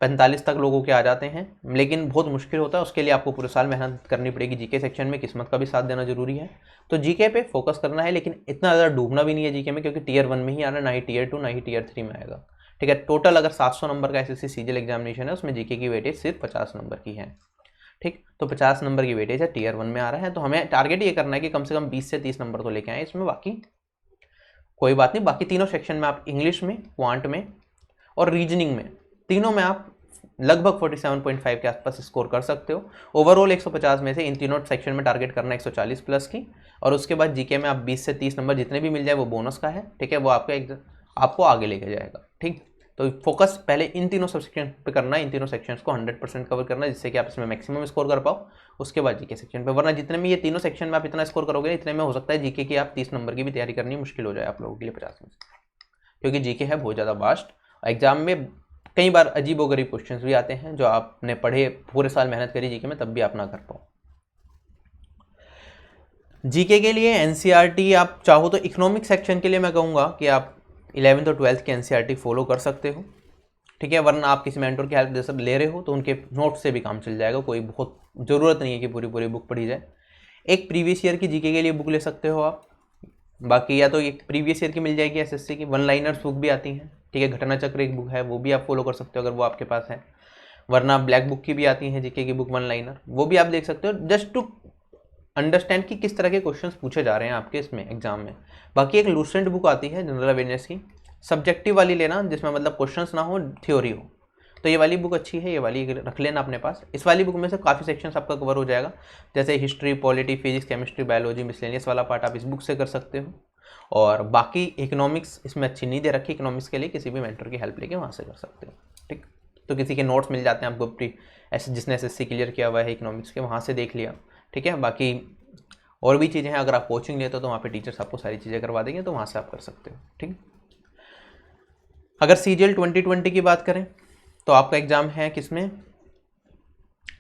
45 तक लोगों के आ जाते हैं, लेकिन बहुत मुश्किल होता है। उसके लिए आपको पूरे साल मेहनत करनी पड़ेगी। जीके सेक्शन में किस्मत का भी साथ देना जरूरी है। तो जीके पे फोकस करना है, लेकिन इतना ज़्यादा डूबना भी नहीं है जीके में, क्योंकि टियर 1 में ही आना, ना ही टियर 2 ना ही टियर 3 में आएगा। ठीक है, टोटल अगर 700 नंबर का एसएससी सीजीएल एग्जामिनेशन है, उसमें जीके की वेटेज सिर्फ 50 नंबर की है। ठीक, तो 50 नंबर की वेटेज है, टियर 1 में आ रहा है, तो हमें टारगेट ये करना है कि कम से कम 20 से 30 नंबर तो लेके आए इसमें। बाकी कोई बात नहीं, बाकी तीनों सेक्शन में आप इंग्लिश में, क्वांट में और रीजनिंग में, तीनों में आप लगभग 47.5 के आसपास स्कोर कर सकते हो। ओवरऑल 150 में से इन तीनों सेक्शन में टारगेट करना 140 प्लस की, और उसके बाद जीके में आप 20 से 30 नंबर जितने भी मिल जाए वो बोनस का है। ठीक है, वो आपको आगे लेके जाएगा। ठीक, तो फोकस पहले इन तीनों सेक्शन पे करना है, इन तीनों सेक्शंस को 100% कवर करना है, जिससे कि आप इसमें मैक्सिमम स्कोर कर पाओ। उसके बाद जीके सेक्शन पे, वरना जितने में ये तीनों सेक्शन में आप इतना स्कोर करोगे, इतने में हो सकता है जीके की आप 30 नंबर की भी तैयारी करनी मुश्किल हो जाए आप लोगों के लिए 50 में से, क्योंकि जीके है बहुत ज़्यादा वास्ट। एग्जाम में कई बार अजीब व गरीब क्वेश्चंस भी आते हैं जो आपने पढ़े, पूरे साल मेहनत करी जीके में, तब भी आप ना कर पाओ। जीके के लिए एनसीईआरटी आप चाहो तो इकोनॉमिक सेक्शन के लिए मैं कहूँगा कि आप 11th और 12th के एनसीईआरटी फॉलो कर सकते हो। ठीक है, वरना आप किसी मेंटर की हेल्प जैसे ले रहे हो तो उनके नोट से भी काम चल जाएगा, कोई बहुत ज़रूरत नहीं है कि पूरी पूरी बुक पढ़ी जाए। एक प्रीवियस ईयर की जीके के लिए बुक ले सकते हो आप। बाकी या तो एक प्रीवियस ईयर की मिल जाएगी एसएससी की, 1 लाइनर्स बुक भी आती हैं। ठीक है, घटना चक्र एक बुक है, वो भी आप फॉलो कर सकते हो अगर वो आपके पास है। वरना ब्लैक बुक की भी आती है जीके की बुक, 1 लाइनर, वो भी आप देख सकते हो, जस्ट टू अंडरस्टैंड कि किस तरह के क्वेश्चंस पूछे जा रहे हैं आपके इसमें एग्जाम में। बाकी एक लूसेंट बुक आती है जनरल अवेयरनेस की, सब्जेक्टिव वाली लेना, जिसमें मतलब क्वेश्चंस ना हो, थ्योरी हो, तो ये वाली बुक अच्छी है, ये वाली रख लेना अपने पास। इस वाली बुक में से काफ़ी सेक्शंस आपका कवर हो जाएगा, जैसे history, polity, physics, chemistry, biology, miscellaneous वाला पार्ट आप इस बुक से कर सकते हो। और बाकी इकोनॉमिक्स इसमें अच्छी नहीं दे रखी, इकोनॉमिक्स के लिए किसी भी मेंटर की हेल्प लेके वहाँ से कर सकते हो। ठीक, तो किसी के नोट्स मिल जाते हैं आपको, ऐसे जिसने एसएससी क्लियर किया हुआ है इकोनॉमिक्स के, वहाँ से देख लिया। ठीक है, बाकी और भी चीज़ें हैं, अगर आप कोचिंग लेते हो तो वहाँ पे टीचर्स आपको सारी चीज़ें करवा देंगे, तो वहाँ से आप कर सकते हो। ठीक, अगर सीजीएल 2020 की बात करें तो आपका एग्ज़ाम है किसमें,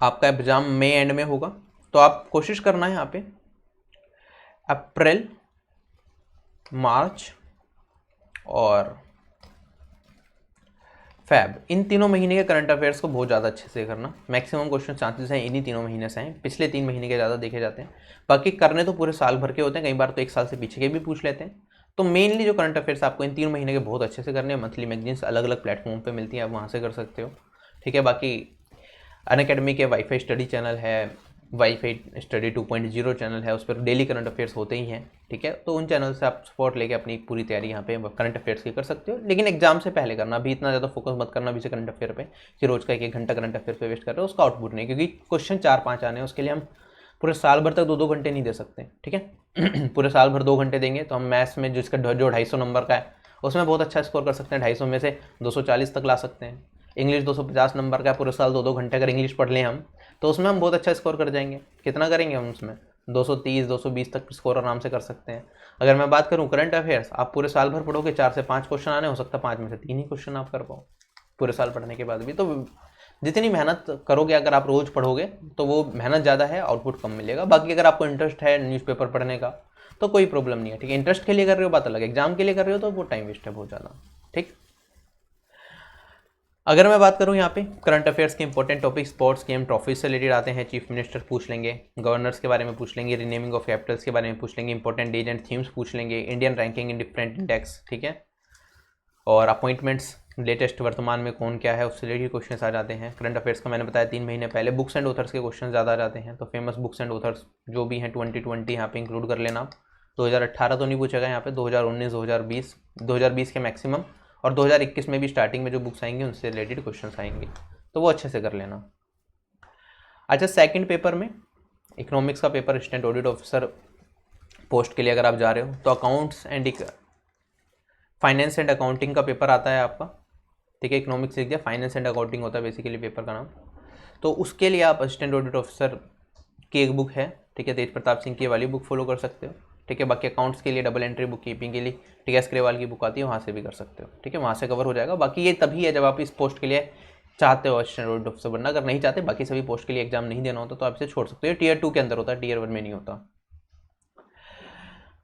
आपका एग्ज़ाम मई एंड में होगा, तो आप कोशिश करना है यहाँ पे अप्रैल, मार्च और फैब, इन तीनों महीने के करंट अफेयर्स को बहुत ज़्यादा अच्छे से करना। मैक्सिमम क्वेश्चन चांसेस हैं इन्हीं तीनों महीने से हैं, पिछले 3 महीने के ज़्यादा देखे जाते हैं। बाकी करने तो पूरे साल भर के होते हैं, कई बार तो 1 साल से पीछे के भी पूछ लेते हैं। तो मेनली जो करंट अफेयर्स आपको इन 3 महीने के बहुत अच्छे से करने हैं। मंथली मैगजीन्स अलग अलग प्लेटफॉर्म पर मिलती हैं, आप वहाँ से कर सकते हो। ठीक है, बाकी अनअकैडमी के वाईफाई स्टडी चैनल है, वाईफाई स्टडी 2.0 चैनल है, उस पर डेली करंट अफेयर्स होते ही हैं। ठीक है, तो उन चैनल से आप सपोर्ट लेके अपनी पूरी तैयारी यहाँ पे करंट अफेयर्स की कर सकते हो, लेकिन एग्जाम से पहले करना। अभी इतना ज़्यादा फोकस मत करना अभी से करंट अफेयर पे कि रोज़ का 1-1 घंटा करंट अफेयर पे वेस्ट कर रहे हो, उसका आउटपुट नहीं, क्योंकि क्वेश्चन 4-5 आने हैं, उसके लिए हम पूरे साल भर तक 2-2 घंटे नहीं दे सकते। ठीक है पूरे साल भर 2 घंटे देंगे तो हम मैथ्स में जिसका जो 250 नंबर का है उसमें बहुत अच्छा स्कोर कर सकते हैं, 250 में से 240 तक ला सकते हैं। इंग्लिश 250 नंबर का, पूरे साल 2-2 घंटे अगर इंग्लिश पढ़ लें हम, तो उसमें हम बहुत अच्छा स्कोर कर जाएंगे। कितना करेंगे हम उसमें, 230-220 तक स्कोर आराम से कर सकते हैं। अगर मैं बात करूं करंट अफेयर्स, आप पूरे साल भर पढ़ोगे, 4 से 5 क्वेश्चन आने, हो सकता है 5 में से 3 ही क्वेश्चन आप कर पाओ पूरे साल पढ़ने के बाद भी। तो जितनी मेहनत करोगे, अगर आप रोज़ पढ़ोगे तो वो मेहनत ज़्यादा है, आउटपुट कम मिलेगा। बाकी अगर आपको इंटरेस्ट है न्यूज़पेपर पढ़ने का तो कोई प्रॉब्लम नहीं है। ठीक है, इंटरेस्ट के लिए कर रहे हो बात अलग है, एग्जाम के लिए कर रहे हो तो वो टाइम वेस्ट है बहुत ज़्यादा। ठीक, अगर मैं बात करूं यहाँ पे करंट अफेयर्स के important topic, sports game trophy से रिलेटेड आते हैं। चीफ मिनिस्टर पूछ लेंगे, गवर्नर्स के बारे में पूछ लेंगे, रीनेमिंग ऑफ कैपिटल्स के बारे में पूछ लेंगे, इंपॉर्टेंट डेज एंड थीम्स पूछ लेंगे, Indian ranking in different index. ठीक है, और अपॉइंटमेंट्स लेटेस्ट वर्तमान में कौन क्या है उससे रिलेटेड क्वेश्चन आ जाते हैं। करंट अफेयर्स का मैंने बताया 3 महीने पहले बुक्स एंड ऑथर्स के क्वेश्चन ज़्यादा आ जाते हैं, तो फेमस बुक्स एंड ऑथर्स जो भी हैं 2020 यहाँ पे इंक्लूड कर लेना। 2018 तो नहीं पूछेगा यहाँ पे, 2019, 2020, 2020 के मैक्सिमम, और 2021 में भी स्टार्टिंग में जो बुक्स आएंगी उनसे रिलेटेड क्वेश्चंस आएंगे, तो वो अच्छे से कर लेना। अच्छा, सेकंड पेपर में इकोनॉमिक्स का paper, assistant audit officer post के लिए अगर आप जा रहे हो तो accounts and finance and accounting का पेपर आता है आपका। ठीक है, इकोनॉमिक्स लिख दिया, फाइनेंस एंड अकाउंटिंग होता है बेसिकली पेपर का नाम। तो उसके लिए आप असिस्टेंट ऑडिट ऑफिसर की एक बुक है, ठीक है, तेज प्रताप सिंह की वाली बुक फॉलो कर सकते हो। ठीक है, बाकी अकाउंट्स के लिए डबल एंट्री बुक कीपिंग के लिए टी.एस. ग्रेवाल की बुक आती है, वहाँ से भी कर सकते हो। ठीक है, वहाँ से कवर हो जाएगा। बाकी ये तभी है जब आप इस पोस्ट के लिए चाहते हो असिस्टेंट ऑडिट ऑफिसर बनना। अगर नहीं चाहते, बाकी सभी पोस्ट के लिए एग्जाम नहीं देना होता तो आप इसे छोड़ सकते हो। टियर 2 के अंदर होता है, टियर 1 में नहीं होता।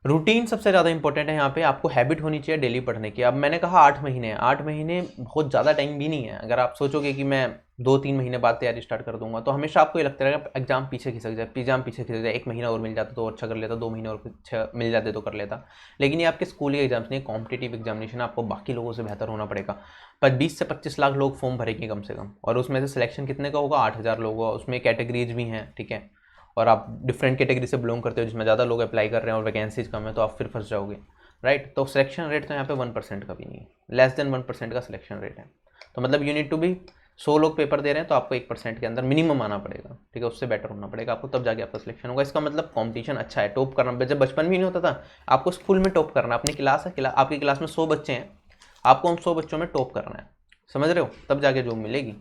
रूटीन सबसे ज़्यादा इंपॉर्टेंट है यहाँ पे, आपको हैबिट होनी चाहिए डेली पढ़ने की। अब मैंने कहा 8 महीने, 8 महीने बहुत ज़्यादा टाइम भी नहीं है। अगर आप सोचोगे कि मैं 2-3 महीने बाद तैयारी स्टार्ट कर दूंगा तो हमेशा आपको ये लगता रहेगा एग्जाम पीछे खिसक जाए, एग्जाम पीछे खिसक जाए, 1 महीना और मिल जाता तो अच्छा कर लेता, 2 महीने और अच्छा मिल जाते तो कर लेता। लेकिन ये आपके स्कूल के एग्जाम्स नहीं, कॉम्पिटेटिव एग्जामिनेशन, आपको बाकी लोगों से बेहतर होना पड़ेगा। पर 20 से 25 लाख लोग फॉर्म भरेंगे कम से कम, और उसमें से सिलेक्शन कितने का होगा? 8,000 लोग होगा। उसमें कैटेगरीज भी हैं, ठीक है, और आप डिफरेंट कैटेगरी से बिलोंग करते हो जिसमें ज़्यादा लोग अप्लाई कर रहे हैं और वैकेंसीज कम है, तो आप फिर फंस जाओगे, राइट। तो सिलेक्शन रेट तो यहाँ पे 1% का भी नहीं है, लेस देन 1% का सिलेक्शन रेट है। तो मतलब यू नीड टू बी 100 लोग पेपर दे रहे हैं तो आपको 1% के अंदर मिनिमम आना पड़ेगा, ठीक है, उससे बेटर होना पड़ेगा आपको, तब जाके आपका सिलेक्शन होगा। इसका मतलब कंपटीशन अच्छा है, टॉप करना। जब बचपन भी नहीं होता था, आपको स्कूल में टॉप करना, अपनी क्लास है, आपकी क्लास में 100 बच्चे हैं, आपको उन 100 बच्चों में टॉप करना है, समझ रहे हो, तब जाके जॉब मिलेगी।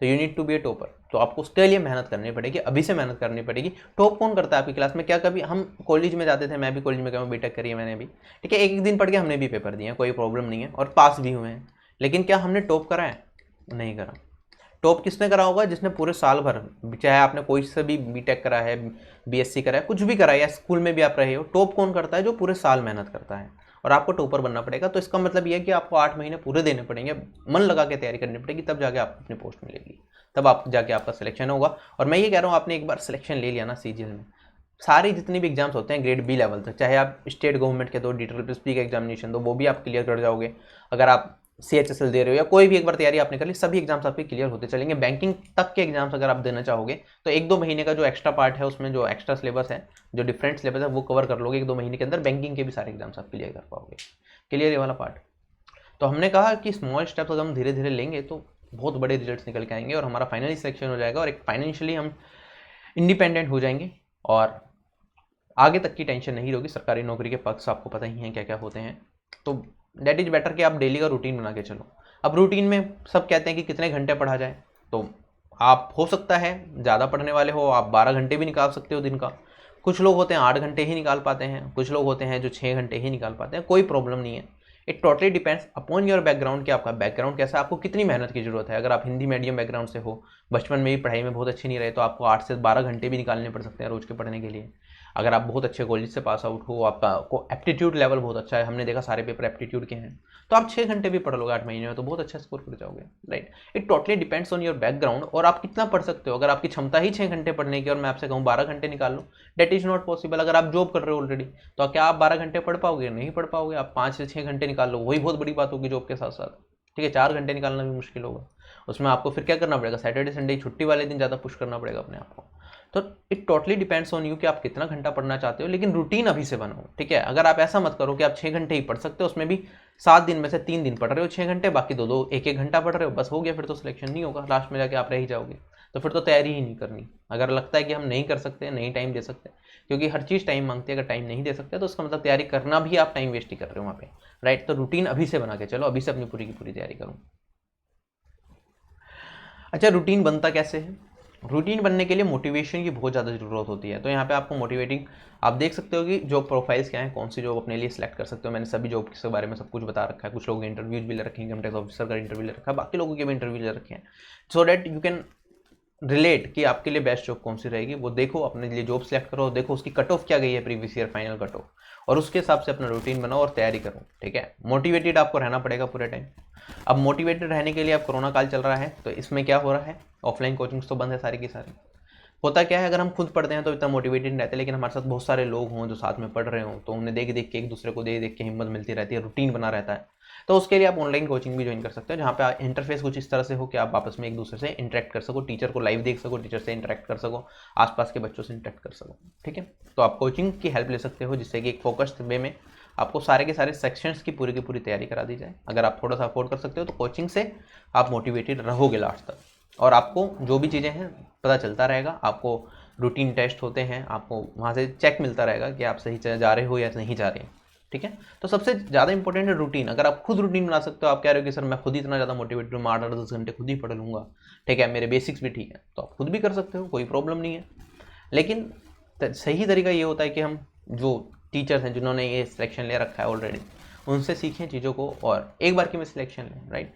तो you need to be a topper, तो आपको उसके लिए मेहनत करनी पड़ेगी, अभी से मेहनत करनी पड़ेगी। टॉप कौन करता है आपकी क्लास में? क्या कभी हम कॉलेज में जाते थे, मैं भी कॉलेज में गया हूँ, बीटेक करी है मैंने भी, ठीक है, एक एक दिन पढ़ के हमने भी पेपर दिए हैं, कोई प्रॉब्लम नहीं है, और पास भी हुए हैं। लेकिन क्या हमने टॉप करा है? नहीं करा। टॉप किसने करा होगा? जिसने पूरे साल भर, चाहे आपने कोई से भी बीटेक करा है, बीएससी करा है, कुछ भी करा है, या स्कूल में भी आप रहे हो। टॉप कौन करता है? जो पूरे साल मेहनत करता है, और आपको टॉपर बनना पड़ेगा। तो इसका मतलब ये है कि आपको 8 महीने पूरे देने पड़ेंगे, मन लगा के तैयारी करनी पड़ेगी, तब जाके आपको अपनी पोस्ट मिलेगी, तब आप जाके आपका सिलेक्शन होगा। और मैं ये कह रहा हूँ, आपने एक बार सिलेक्शन ले लिया ना सीजीएल में, सारी जितनी भी एग्जाम्स होते हैं ग्रेड बी लेवल तक, चाहे आप स्टेट गवर्नमेंट के दो, DSSP का एग्जामिनेशन दो, वो भी आप क्लियर कर जाओगे। अगर आप CHSL दे रहे हो या कोई भी एक बार तैयारी आपने कर ली, सभी एग्जाम्स आपके क्लियर होते चलेंगे। बैंकिंग तक के एग्जाम्स अगर आप देना चाहोगे तो 1-2 महीने का जो एक्स्ट्रा पार्ट है, उसमें जो एक्स्ट्रा सिलेबस है, जो डिफरेंट सिलेबस है, वो कवर कर लोगे 1-2 महीने के अंदर, बैंकिंग के भी सारे एग्जाम्स आप क्लियर कर पाओगे। क्लियर ये वाला पार्ट। तो हमने कहा कि स्मॉल स्टेप्स अगर हम धीरे धीरे लेंगे तो बहुत बड़े रिजल्ट्स निकल के आएंगे, और हमारा फाइनली सिलेक्शन हो जाएगा, और एक फाइनेंशियली हम इंडिपेंडेंट हो जाएंगे, और आगे तक की टेंशन नहीं होगी। सरकारी नौकरी के पक्ष आपको पता ही है क्या क्या होते हैं। तो दैट इज बेटर कि आप डेली का रूटीन बना के चलो। अब रूटीन में सब कहते हैं कि कितने घंटे पढ़ा जाए, तो आप हो सकता है ज़्यादा पढ़ने वाले हो, आप 12 घंटे भी निकाल सकते हो दिन का। कुछ लोग होते हैं 8 घंटे ही निकाल पाते हैं, कुछ लोग होते हैं जो 6 घंटे ही निकाल पाते हैं, कोई प्रॉब्लम नहीं है। It totally depends upon your background, कि आपका बैकग्राउंड कैसा है, आपको कितनी मेहनत की जरूरत है। अगर आप हिंदी मीडियम बैकग्राउंड से हो, बचपन में भी पढ़ाई में बहुत अच्छे नहीं रहे, तो आपको 8 से 12 घंटे भी निकालने पड़ सकते हैं रोज के पढ़ने के लिए। अगर आप बहुत अच्छे कॉलेज से पास आउट हो, आपका को एप्टीट्यूड लेवल बहुत अच्छा है, हमने देखा सारे पेपर एप्टीट्यूड के हैं, तो आप 6 घंटे भी पढ़ लोगे 8 महीने में, तो बहुत अच्छा स्कोर कर जाओगे, right. It totally depends on your background, और आप कितना पढ़ सकते हो। अगर आपकी क्षमता ही 6 घंटे पढ़ने की, और मैं आपसे कहूँ 12 घंटे निकाल लो, डेट इज नॉट पॉसिबल। अगर आप जॉब कर रहे हो ऑलरेडी, तो क्या आप 12 घंटे पढ़ पाओगे? नहीं पढ़ पाओगे। आप 5 से 6 घंटे निकाल लो, वही बहुत बड़ी बात होगी जॉब के साथ साथ, ठीक है। 4 घंटे निकालना भी मुश्किल होगा। उसमें आपको फिर क्या करना पड़ेगा? सैटरडे संडे छुट्टी वाले दिन ज़्यादा पुश करना पड़ेगा अपने आप को। तो it totally depends on you कि आप कितना घंटा पढ़ना चाहते हो, लेकिन रूटीन अभी से बनाओ, ठीक है। अगर आप ऐसा मत करो कि आप 6 घंटे ही पढ़ सकते हो, उसमें भी 7 दिन में से 3 दिन पढ़ रहे हो 6 घंटे, बाकी 2-2 1-1 घंटा पढ़ रहे हो, बस हो गया, फिर तो सिलेक्शन नहीं होगा, लास्ट में जाके आप रह ही जाओगे। तो फिर तो तैयारी ही नहीं करनी। अगर लगता है कि हम नहीं कर सकते, नहीं टाइम दे सकते, क्योंकि हर चीज़ टाइम मांगती है, अगर टाइम नहीं दे सकते तो उसका मतलब तैयारी करना भी आप टाइम वेस्ट ही कर रहे हो वहाँ पे, राइट। तो रूटीन अभी से बना के चलो, अभी से अपनी पूरी की पूरी तैयारी करो। अच्छा, रूटीन बनता कैसे है? रूटीन बनने के लिए मोटिवेशन की बहुत ज़्यादा ज़रूरत होती है। तो यहाँ पे आपको मोटिवेटिंग, आप देख सकते हो कि जॉब प्रोफाइल्स क्या हैं, कौन सी जॉब अपने लिए सिलेक्ट कर सकते हो। मैंने सभी जॉब के बारे में सब कुछ बता रखा है। कुछ लोगों के इंटरव्यूज भी ले रखे हैं, इनकम टैक्स ऑफिसर का इंटरव्यू ले रखा है, बाकी लोगों के भी इंटरव्यू ले रखे हैं, so that you can relate कि आपके लिए बेस्ट जॉब कौन सी रहेगी। वो देखो, अपने लिए जॉब सेलेक्ट करो, देखो उसकी कट ऑफ क्या गई है, previous year final cut off, और उसके हिसाब से अपना रूटीन बनाओ और तैयारी करो, ठीक है। मोटिवेटेड आपको रहना पड़ेगा पूरे टाइम। अब मोटिवेटेड रहने के लिए, अब कोरोना काल चल रहा है, तो इसमें क्या हो रहा है, ऑफलाइन कोचिंग्स तो बंद है सारी की सारी। होता क्या है, अगर हम खुद पढ़ते हैं तो इतना मोटिवेटेड नहीं रहते, लेकिन हमारे साथ बहुत सारे लोग हों जो साथ में पढ़ रहे हों, तो उन्हें देख देख के, एक दूसरे को देख देख के हिम्मत मिलती रहती है, रूटीन बना रहता है। तो उसके लिए आप ऑनलाइन कोचिंग भी ज्वाइन कर सकते हो, जहाँ पे इंटरफेस कुछ इस तरह से हो कि आप आपस में एक दूसरे से इंटरेक्ट कर सको, टीचर को लाइव देख सको, टीचर से इंटरेक्ट कर सको, आसपास के बच्चों से इंटरेक्ट कर सको, ठीक है। तो आप कोचिंग की हेल्प ले सकते हो, जिससे कि एक फोकस्ड वे में आपको सारे के सारे सेक्शंस की पूरी तैयारी करा दी जाए। अगर आप थोड़ा सा अफोर्ड कर सकते हो तो कोचिंग से आप मोटिवेटेड रहोगे लास्ट तक, और आपको जो भी चीज़ें हैं पता चलता रहेगा। आपको रूटीन टेस्ट होते हैं, आपको वहाँ से चेक मिलता रहेगा कि आप सही जा रहे हो या नहीं जा रहे हैं, ठीक है। तो सबसे ज़्यादा इंपॉर्टेंट है रूटीन। अगर आप खुद रूटीन बना सकते हो, आप कह रहे हो कि सर मैं खुद ही इतना ज़्यादा मोटिवेटेड हूँ, मैं 8-10 घंटे खुद ही पढ़ लूँगा, ठीक है, मेरे बेसिक्स भी ठीक है, तो आप खुद भी कर सकते हो, कोई प्रॉब्लम नहीं है। लेकिन सही तरीका ये होता है कि हम जो टीचर्स हैं जिन्होंने ये सिलेक्शन ले रखा है ऑलरेडी, उनसे सीखें चीज़ों को, और एक बार की में सिलेक्शन लें, राइट।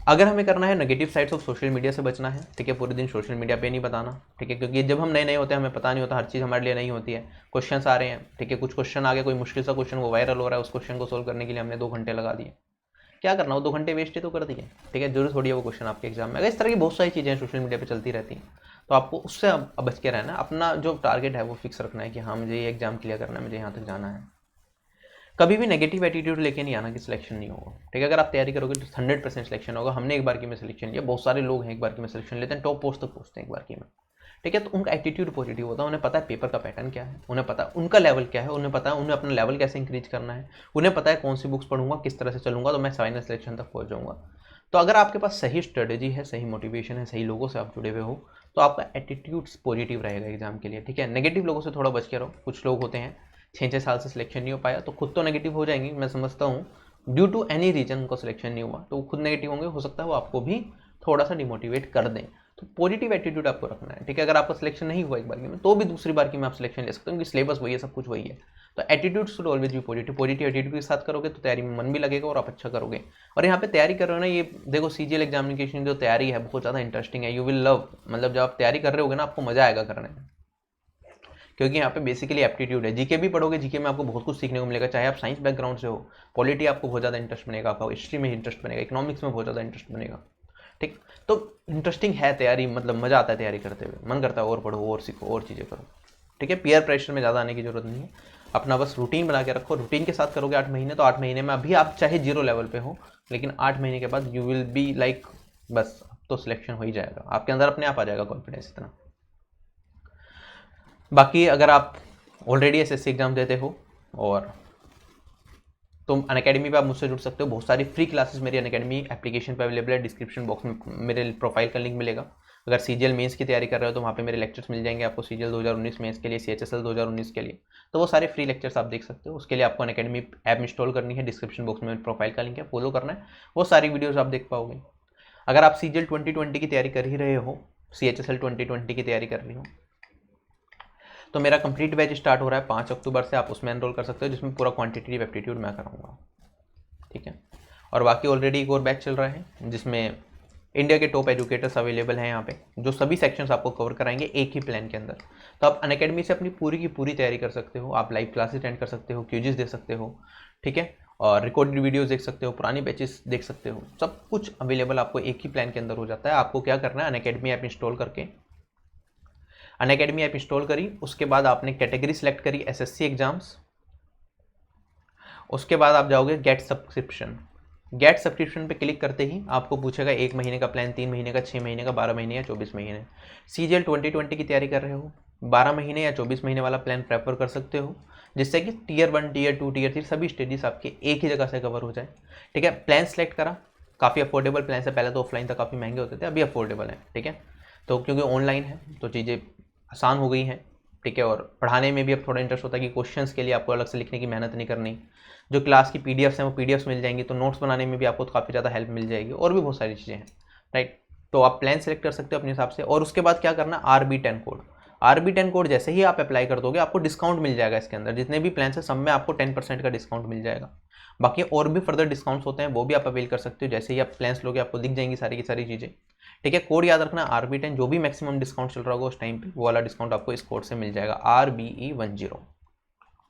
अगर हमें करना है negative sides of social media से बचना है, ठीक है, पूरे दिन सोशल मीडिया पे नहीं बताना, ठीक है, क्योंकि जब हम नए नए होते हैं हमें पता नहीं होता, हर चीज़ हमारे लिए नहीं होती है। क्वेश्चंस आ रहे हैं, ठीक है, कुछ क्वेश्चन आ गए, कोई मुश्किल सा क्वेश्चन वो वायरल हो रहा है, उस क्वेश्चन को सोल्व करने के लिए हमने 2 घंटे लगा दिए। क्या करना, वो 2 घंटे वेस्ट ही तो कर दिए, ठीक है, जरूर थोड़ी है वो क्वेश्चन आपके एग्जाम में। अगर इस तरह की बहुत सारी चीज़ें सोशल मीडिया पर चलती रहती हैं, तो आपको उससे बच के रहना है। अपना जो टारगेट है वो फिक्स रखना है कि हाँ मुझे ये एग्जाम क्लियर करना है, मुझे यहाँ तक जाना है। कभी भी नेगेटिव एटीट्यूड लेके नहीं आना कि सिलेक्शन नहीं होगा, ठीक है। अगर आप तैयारी करोगे तो 100% सिलेक्शन होगा। हमने एक बार की में सिलेक्शन लिया, बहुत सारे लोग हैं एक बार की में सिलेक्शन लेते हैं, टॉप पोस्ट तक पहुंचते हैं एक बार की में, ठीक है। तो उनका एटीट्यूड पॉजिटिव होता है, उन्हें पता है पेपर का पैटर्न क्या है, उन्हें पता है उनका लेवल क्या है, उन्हें पता है उन्हें अपना लेवल कैसे इंक्रीज करना है, उन्हें पता है कौन सी बुक्स पढ़ूंगा, किस तरह से चलूंगा तो मैं फाइनल सिलेक्शन तक पहुंच जाऊंगा। तो अगर आपके पास सही स्ट्रेटेजी है, सही मोटिवेशन है, सही लोगों से आप जुड़े हुए हो, तो आपका एटीट्यूड पॉजिटिव रहेगा एग्जाम के लिए, ठीक है। नेगेटिव लोगों से थोड़ा बच के रहो। कुछ लोग होते हैं 6 साल से सिलेक्शन नहीं हो पाया, तो खुद तो नेगेटिव हो जाएंगे, मैं समझता हूँ, ड्यू टू एनी रीजन उनको सिलेक्शन नहीं हुआ, तो खुद नेगेटिव होंगे, हो सकता है वो आपको भी थोड़ा सा डिमोटिवेट कर दें। तो पॉजिटिव एटीट्यूड आपको रखना है, ठीक है। अगर आपका सिलेक्शन नहीं हुआ एक बार की में, तो भी दूसरी बार की में आप सिलेक्शन ले सकते हो, क्योंकि सिलेबस वही है, सब कुछ वही है। तो एटीट्यूड शुड ऑलवेज भी पॉजिटिव। पॉजिटिव एटीट्यूड के साथ करोगे तो तैयारी में मन भी लगेगा और आप अच्छा करोगे। और यहाँ पे तैयारी कर रहे हो ना, ये देखो सीजीएल एग्जामिनेशन जो तैयारी है बहुत ज़्यादा इंटरेस्टिंग है, यू विल लव, मतलब जब आप तैयारी कर रहे होगे ना आपको मजा आएगा करने में, क्योंकि यहाँ पे बेसिकली एप्टीट्यूड है। जीके भी पढ़ोगे, जीके में आपको बहुत कुछ सीखने को मिलेगा, चाहे आप साइंस बैकग्राउंड से हो। पॉलिटी आपको बहुत ज़्यादा इंटरेस्ट बनेगा, आपका हिस्ट्री में इंटरेस्ट बनेगा, इकोनॉमिक्स में बहुत ज़्यादा इंटरेस्ट बनेगा, ठीक। तो इंटरेस्टिंग है तैयारी, मतलब मज़ा आता है तैयारी करते हुए, मन करता है और पढ़ो और सीखो और चीज़ें करो, ठीक है। पीयर प्रेशर में ज़्यादा आने की जरूरत नहीं है, अपना बस रूटीन बना के रखो। रूटीन के साथ करोगे 8 महीने, तो 8 महीने में अभी आप चाहे 0 लेवल पे हो, लेकिन 8 महीने के बाद यू विल बी लाइक, बस अब तो सिलेक्शन हो ही जाएगा, आपके अंदर अपने आप आ जाएगा कॉन्फिडेंस इतना। बाकी अगर आप ऑलरेडी एसएससी एग्जाम देते हो और तो अनअकैडमी पे आप मुझसे जुड़ सकते हो। बहुत सारी फ्री क्लासेस मेरी अनअकैडमी एप्लीकेशन पे अवेलेबल है, डिस्क्रिप्शन बॉक्स में मेरे प्रोफाइल का लिंक मिलेगा। अगर सीजीएल मेंस की तैयारी कर रहे हो तो वहाँ पे मेरे लेक्चर्स मिल जाएंगे आपको, सीजीएल 2019 मेंस के लिए, सीएचएसएल 2019 के लिए, तो वो सारे फ्री लेक्चर्स आप देख सकते हो। उसके लिए आपको अनअकैडमी ऐप इंस्टॉल करनी है, डिस्क्रिप्शन बॉक्स में प्रोफाइल का लिंक है, फॉलो करना है, वो सारी वीडियोज़ आप देख पाओगे। अगर आप सीजीएल 2020 की तैयारी कर ही रहे हो, सीएचएसएल 2020 की तैयारी कर रही हो, तो मेरा कंप्लीट बैच स्टार्ट हो रहा है 5 अक्टूबर से, आप उसमें एनरोल कर सकते हो, जिसमें पूरा क्वांटिटेटिव एप्टीट्यूड मैं कराऊंगा, ठीक है। और बाकी ऑलरेडी एक और बैच चल रहा है जिसमें इंडिया के टॉप एजुकेटर्स अवेलेबल हैं यहाँ पे, जो सभी सेक्शंस आपको कवर कराएंगे एक ही प्लान के अंदर। तो आप अनअकैडमी से अपनी पूरी की पूरी तैयारी कर सकते हो, आप लाइव क्लासेस अटेंड कर सकते हो, क्यूजेस दे सकते हो, ठीक है, और रिकॉर्डेड वीडियोस देख सकते हो, पुरानी बैचेस देख सकते हो, सब कुछ अवेलेबल आपको एक ही प्लान के अंदर हो जाता है। आपको क्या करना है, अनअकैडमी ऐप इंस्टॉल करके, अनअकैडमी ऐप इंस्टॉल करी, उसके बाद आपने कैटेगरी सेलेक्ट करी एसएससी एग्जाम्स, उसके बाद आप जाओगे गेट सब्सक्रिप्शन। गेट सब्सक्रिप्शन पे क्लिक करते ही आपको पूछेगा 1 महीने का प्लान, 3 महीने का, 6 महीने का, 12 महीने या 24 महीने। सीजीएल 2020 की तैयारी कर रहे हो, 12 महीने या 24 महीने वाला प्लान प्रेफर कर सकते हो, जिससे कि टियर 1, टियर 2, टियर 3 सभी स्टेजेस आपके एक ही जगह से कवर हो जाए, ठीक है। प्लान सेलेक्ट करा, काफ़ी अफोर्डेबल प्लान है, पहले तो ऑफलाइन था काफ़ी महंगे होते थे, अभी अफोर्डेबल है, ठीक है। तो क्योंकि ऑनलाइन है तो चीज़ें आसान हो गई हैं, ठीक है। और पढ़ाने में भी अब थोड़ा इंटरेस्ट होता है कि क्वेश्चंस के लिए आपको अलग से लिखने की मेहनत नहीं करनी, जो क्लास की पीडीएफ्स हैं वो पीडीएफ्स मिल जाएंगी, तो नोट्स बनाने में भी आपको काफ़ी ज़्यादा हेल्प मिल जाएगी, और भी बहुत सारी चीज़ें हैं, राइट। तो आप प्लान सेलेक्ट कर सकते हो अपने हिसाब से। और उसके बाद क्या करना, RB10 कोड। RB10 कोड जैसे ही आप अप्लाई कर दोगे आपको डिस्काउंट मिल जाएगा, इसके अंदर जितने भी प्लान है सब में आपको 10% का डिस्काउंट मिल जाएगा। बाकी और भी फर्दर डिस्काउंट्स होते हैं, वो भी आप अवेल कर सकते हो, जैसे ही आप प्लान्स लोगे आपको दिख जाएंगी सारी की सारी चीज़ें, ठीक है। कोड याद रखना RB10, जो भी मैक्सिमम डिस्काउंट चल रहा होगा उस टाइम पे वो वाला डिस्काउंट आपको इस कोड से मिल जाएगा, RBE10,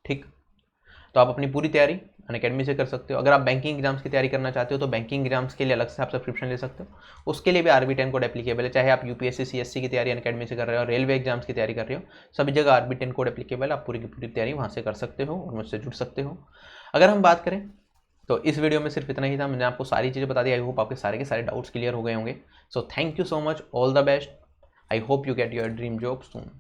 ठीक। तो आप अपनी पूरी तैयारी अनअकैडमी से कर सकते हो। अगर आप बैंकिंग एग्जाम्स की तैयारी करना चाहते हो तो बैंकिंग एग्जाम्स के लिए अलग से आप सब्सक्रिप्शन ले सकते हो, उसके लिए भी RB10 कोड एप्लीकेबल है। चाहे आप यूपीएससी CSC की तैयारी अनअकैडमी से कर रहे हो, रेलवे एग्जाम्स की तैयारी कर रहे हो, सभी जगह RB10 कोड एप्लीकेबल है, आप पूरी की पूरी तैयारी वहाँ से कर सकते हो और मुझसे जुड़ सकते हो। अगर हम बात करें तो इस वीडियो में सिर्फ इतना ही था, मैंने आपको सारी चीज़ें बता दी। आई होप आपके सारे के सारे डाउट्स क्लियर हो गए होंगे। So thank you so much, all the best, I hope you get your dream job soon.